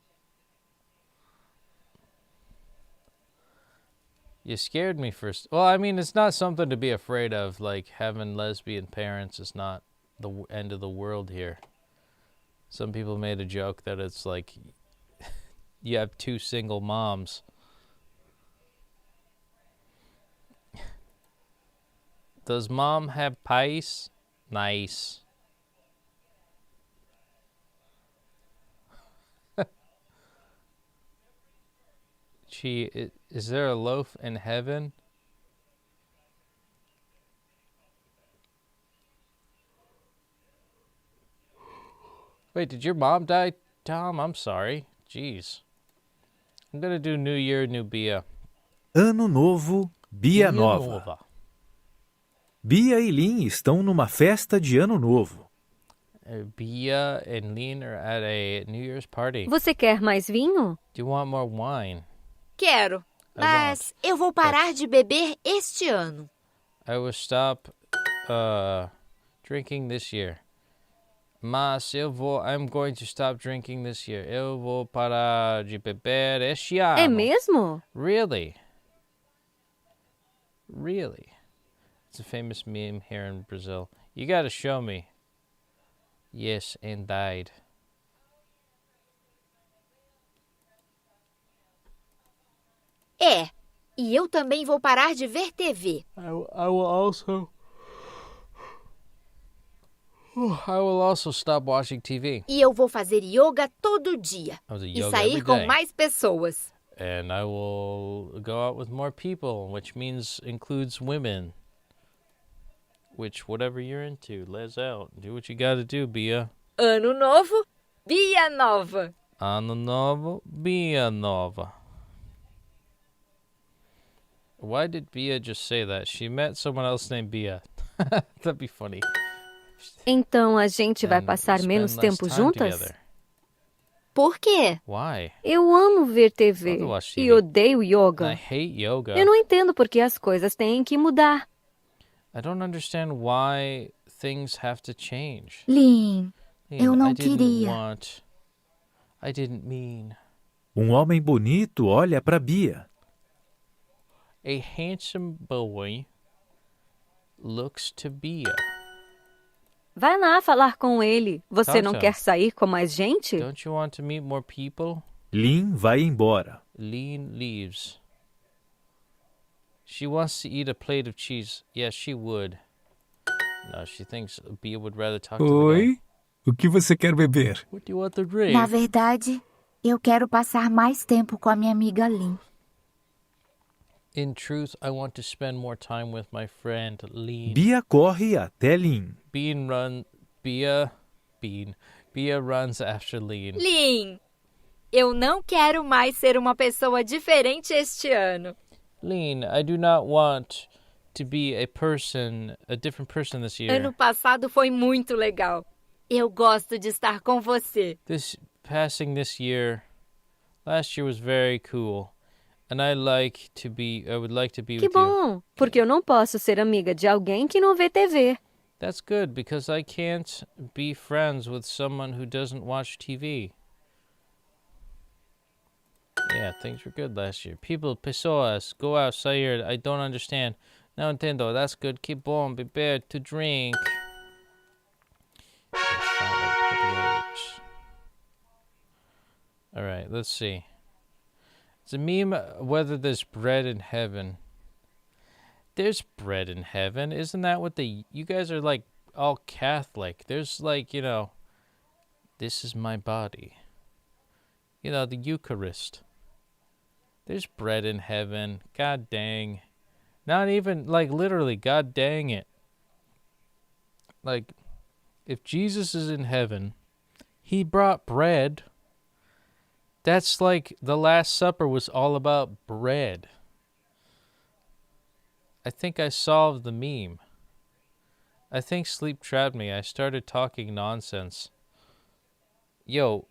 You scared me first. Well, I mean, it's not something to be afraid of. Like, having lesbian parents is not the end of the world here. Some people made a joke that it's like you have 2 single moms. Does mom have pies? Nice. Is there a loaf in heaven? Wait, did your mom die, Tom? I'm sorry. Jeez. I'm gonna do New Year, New Bia. Ano Novo, Bia Nova. Bia e Lin estão numa festa de Ano Novo. Bia and Lin are at a New Year's party. Você quer mais vinho? Do you want more wine? Quero, mas eu vou parar de beber este ano. I will stop drinking this year. Mas I'm going to stop drinking this year. Eu vou parar de beber este ano. É mesmo? Really? Really? It's a famous meme here in Brazil. You gotta show me. Yes, and died. É, e eu também vou parar de ver TV. I will also stop watching TV. E eu vou fazer yoga todo dia. E sair com mais pessoas. And I will go out with more people, which includes women. Which, whatever you're into, let's out. Do what you gotta do, Bia. Ano novo, Bia nova. Ano novo, Bia nova. Why did Bia just say that? She met someone else named Bia. That'd be funny. Então a gente vai passar menos tempo juntas? Together. Por quê? Why? Eu amo ver TV e odeio yoga. I hate yoga. Eu não entendo por que as coisas têm que mudar. I don't understand why things have to change. Lin, eu não queria. I didn't mean. Homem bonito olha para Bia. A handsome boy looks to Bia. Vai lá falar com ele. Você não quer sair com mais gente? Don't you want to meet more people? Lin vai embora. Lin leaves. She wants to eat a plate of cheese. Yes, she would. No, she thinks Bia would rather talk to the guy. Oi? O que você quer beber? What do you want to drink? Na verdade, eu quero passar mais tempo com a minha amiga Lin. In truth, I want to spend more time with my friend Lin. Bia corre até Lin. Bia runs after Lin. Lin, eu não quero mais ser uma pessoa diferente este ano. Lin, I do not want to be a different person this year. Ano passado foi muito legal. Eu gosto de estar com você. Last year was very cool. And I would like to be with you. Que bom, porque eu não posso ser amiga de alguém que não vê TV. That's good, because I can't be friends with someone who doesn't watch TV. Yeah, things were good last year. Pessoas, go out, sair. I don't understand. Não entendo. That's good. Que bom, beber, to drink. All right, let's see. It's a meme whether there's bread in heaven. There's bread in heaven. Isn't that what you guys are like all Catholic? There's like, this is my body. The Eucharist. There's bread in heaven. God dang. Not even, like, literally, God dang it. Like, if Jesus is in heaven, he brought bread. That's like the Last Supper was all about bread. I think I solved the meme. I think sleep trapped me. I started talking nonsense. Yo,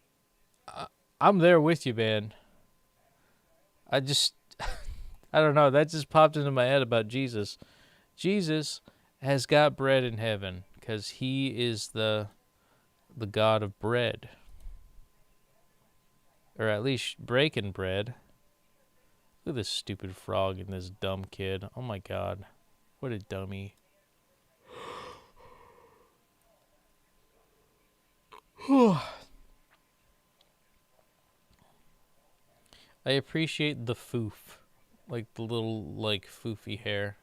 I'm there with you, man. I don't know. That just popped into my head about Jesus. Jesus has got bread in heaven because he is the God of bread. Or at least breaking bread. Look at this stupid frog and this dumb kid. Oh my God. What a dummy. I appreciate the foof. Like the little, like, foofy hair.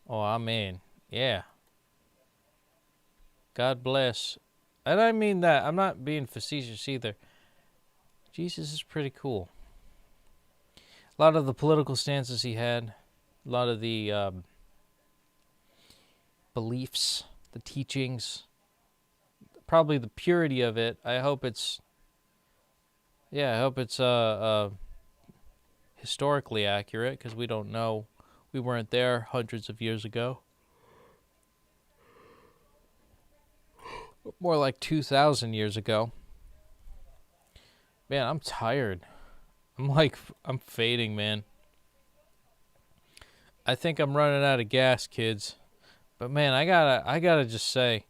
Oh, amen. Yeah. God bless. And I mean that. I'm not being facetious either. Jesus is pretty cool. A lot of the political stances he had. A lot of the beliefs. The teachings. Probably the purity of it. I hope it's historically accurate, because we don't know. We weren't there hundreds of years ago. More like 2,000 years ago. Man, I'm tired. I'm fading, man. I think I'm running out of gas, kids. But man, I gotta just say,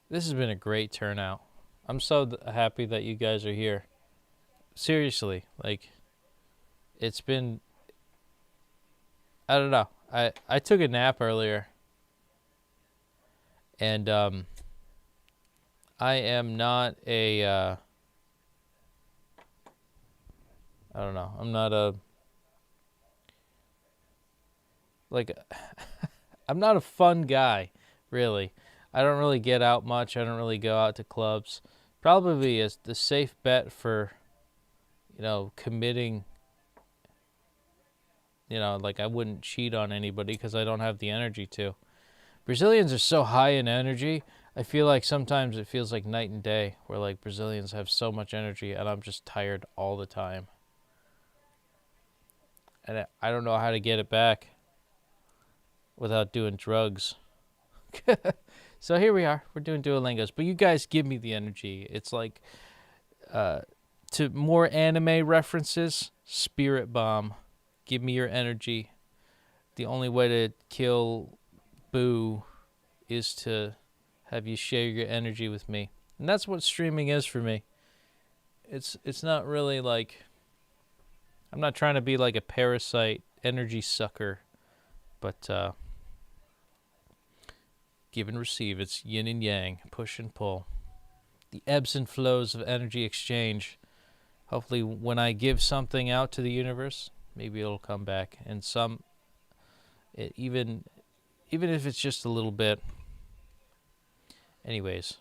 this has been a great turnout. I'm so happy that you guys are here. Seriously, like, it's been, I don't know. I took a nap earlier. And I am not a I don't know. I'm not a I'm not a fun guy, really. I don't really get out much. I don't really go out to clubs. Probably is the safe bet for, committing, like I wouldn't cheat on anybody because I don't have the energy to. Brazilians are so high in energy. I feel like sometimes it feels like night and day, where like Brazilians have so much energy and I'm just tired all the time. And I don't know how to get it back without doing drugs. So here we are. We're doing Duolingos. But you guys give me the energy. It's like, to more anime references, Spirit Bomb. Give me your energy. The only way to kill Boo is to have you share your energy with me. And that's what streaming is for me. It's not really like, I'm not trying to be like a parasite energy sucker, but give and receive. It's yin and yang, push and pull. The ebbs and flows of energy exchange. Hopefully when I give something out to the universe, maybe it'll come back. And even if it's just a little bit. Anyways.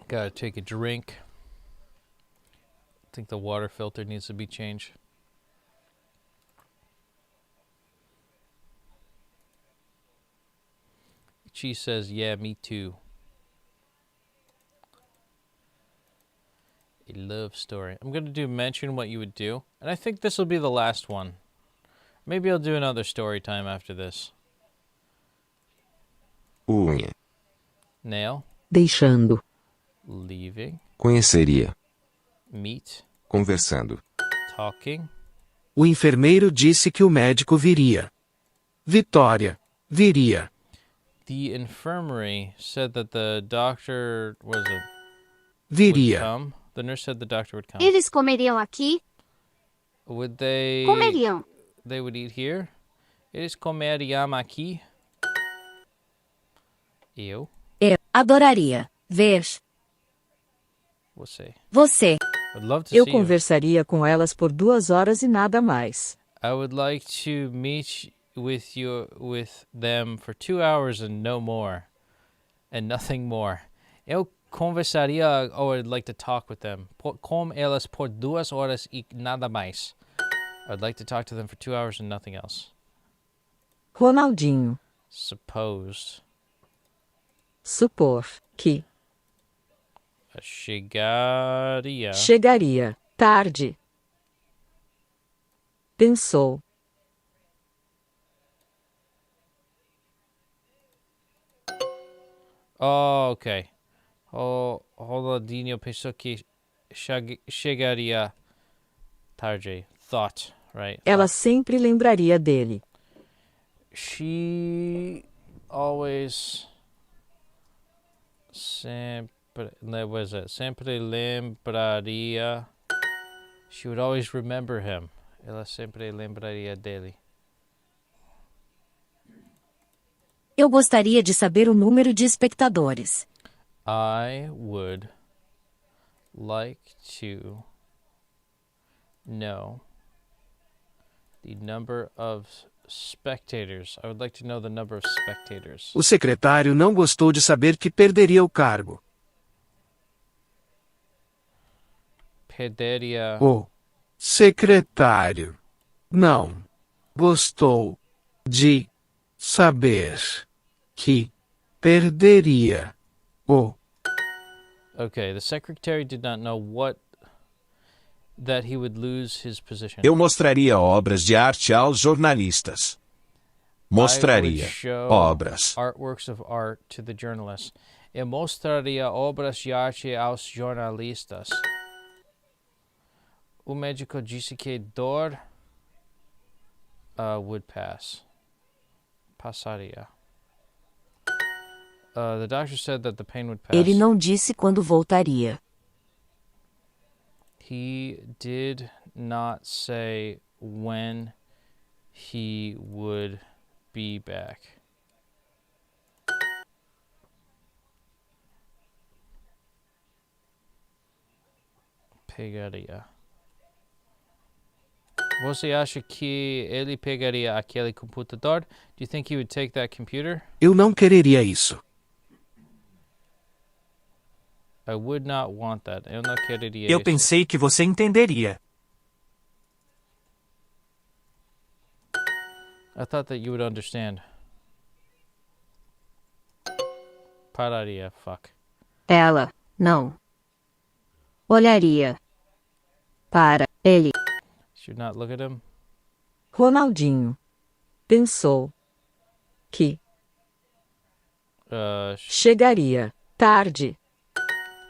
Gotta take a drink. I think the water filter needs to be changed. She says, yeah, me too. A love story. I'm going to do mention what you would do. And I think this will be the last one. Maybe I'll do another story time after this. Unha. Nail. Deixando. Leaving. Conheceria. Meet. Conversando. Talking. O enfermeiro disse que o médico viria. Vitória. Viria. The infirmary said that the doctor would Viria. come. The nurse said the doctor would come. Eles comeriam aqui? Would they? Comeriam. They would eat here? Eles comeriam aqui? Eu? Eu adoraria ver Você. I'd love to Eu see you. conversaria com elas por 2 horas e nada mais. I would like to meet with them for 2 hours and no more. And nothing more. Eu conversaria, or I'd like to talk with them. Com elas por 2 horas e nada mais. I'd like to talk to them for 2 hours and nothing else. Ronaldinho. Supposed. Supor que Chegaria. chegaria tarde. Pensou. Oh, okay. Ronaldinho pensou que chegaria tarde. Thought, right? Ela sempre lembraria dele. She always sempre lembraria. She would always remember him. Ela sempre lembraria dele. Eu gostaria de saber o número de espectadores. I would like to know the number of spectators. I would like to know the number of spectators. O secretário não gostou de saber que perderia o cargo. Perderia. O secretário não gostou de saber que perderia o. Okay, the secretary did not know that he would lose his position. Eu mostraria obras de arte aos jornalistas. Mostraria I would show obras. artworks of art to the journalists. Eu mostraria obras de arte aos jornalistas. O médico disse que dor would pass. Passaria. The doctor said that the pain would pass. Ele não disse quando voltaria. He did not say when he would be back. Pegaria. Você acha que ele pegaria aquele computador? Do you think he would take that computer? Eu não quereria isso. I would not want that. Eu não quereria Eu isso. pensei que você entenderia. I thought that you would understand. Pararia, fuck. Ela não olharia para ele. Should not look at him. Ronaldinho pensou que chegaria tarde.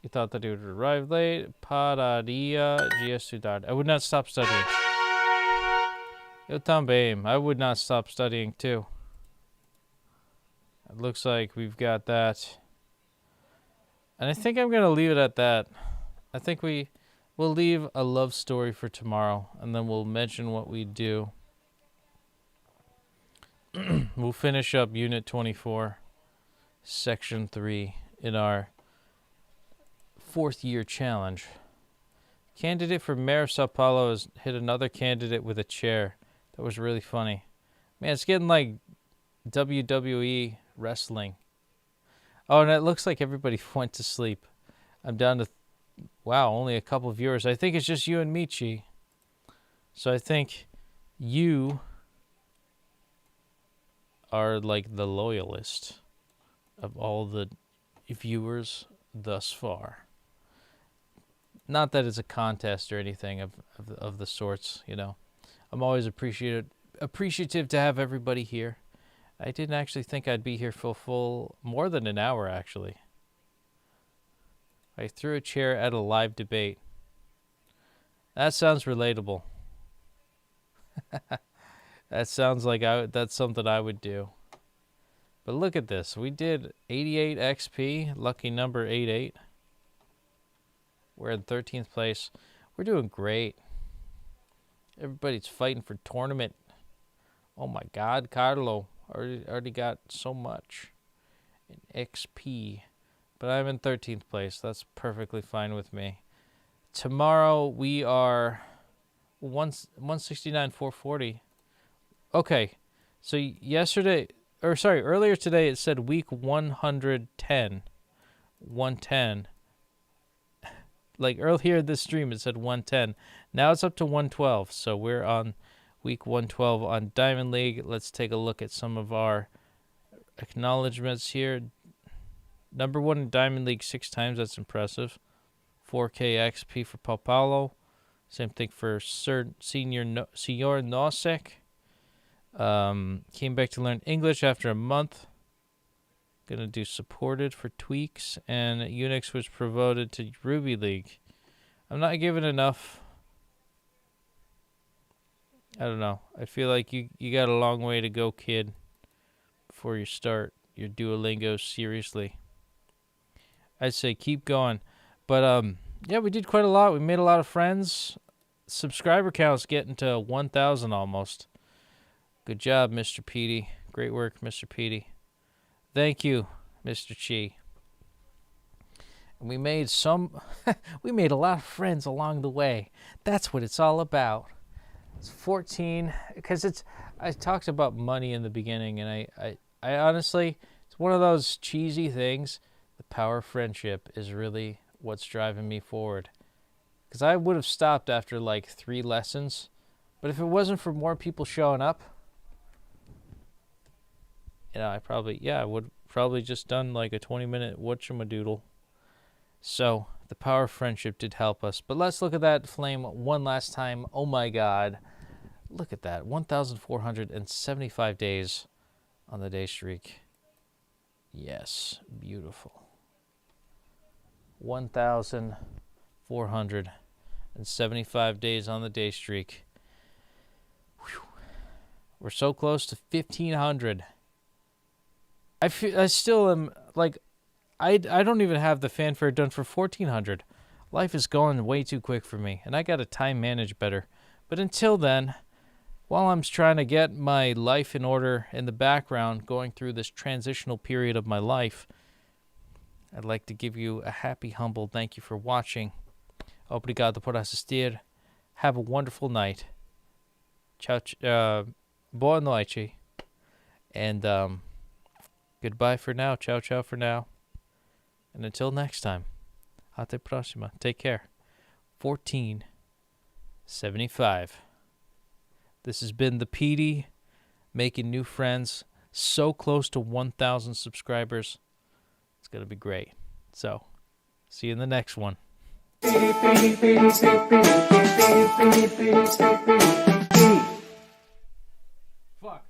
He thought that he would arrive late. Pararia de estudar. I would not stop studying. Eu também. I would not stop studying too. It looks like we've got that. And I think I'm going to leave it at that. I think we'll leave a love story for tomorrow, and then we'll mention what we do. We'll finish up Unit 24, Section 3, in our 4th year challenge. Candidate for Mayor of Sao Paulo has hit another candidate with a chair. That was really funny. Man, it's getting like WWE wrestling. Oh, and it looks like everybody went to sleep. I'm down to, wow, only a couple of viewers. I think it's just you and Michi. So I think you are like the loyalist of all the viewers thus far. Not that it's a contest or anything of the sorts, you know. I'm always appreciative to have everybody here. I didn't actually think I'd be here for more than an hour, actually. I threw a chair at a live debate. That sounds relatable. That sounds like that's something I would do. But look at this. We did 88 XP, lucky number 88. We're in 13th place. We're doing great. Everybody's fighting for tournament. Oh my God, Carlo already got so much in XP. but I'm in 13th place. That's perfectly fine with me. Tomorrow we are 169, 440. Okay, so earlier today it said week 110. 110. Like earlier this stream it said 110. Now it's up to 112. So we're on week 112 on Diamond League. Let's take a look at some of our acknowledgments here. Number 1 in Diamond League 6 times. That's impressive. 4K XP for Pau Paulo. Same thing for Senior Nosek. Came back to learn English after a month. Gonna do supported for tweaks. And Unix was promoted to Ruby League. I'm not giving enough. I don't know. I feel like you got a long way to go, kid, before you start your Duolingo seriously. I'd say keep going. But yeah, we did quite a lot. We made a lot of friends. Subscriber count's getting to 1,000 almost. Good job, Mr. Petey. Great work, Mr. Petey. Thank you, Mr. Chi. And we made we made a lot of friends along the way. That's what it's all about. It's 14 because I talked about money in the beginning, and I honestly, it's one of those cheesy things. The power of friendship is really what's driving me forward. Because I would have stopped after like 3 lessons, but if it wasn't for more people showing up, you know, I would probably just done like a 20-minute whatchamadoodle. So the power of friendship did help us. But let's look at that flame one last time. Oh my God. Look at that. 1,475 days on the day streak. Yes. Beautiful. 1,475 days on the day streak. Whew. We're so close to 1,500. I still am like, I don't even have the fanfare done for 1,400. Life is going way too quick for me, and I got to time manage better. But until then, while I'm trying to get my life in order in the background, going through this transitional period of my life, I'd like to give you a happy, humble thank you for watching. Obrigado por assistir. Have a wonderful night. Ciao, boa noite. And goodbye for now. Ciao, ciao for now. And until next time, até próxima. Take care. 1475. This has been the Petey, making new friends. So close to 1,000 subscribers. It's going to be great. So, see you in the next one. Fuck.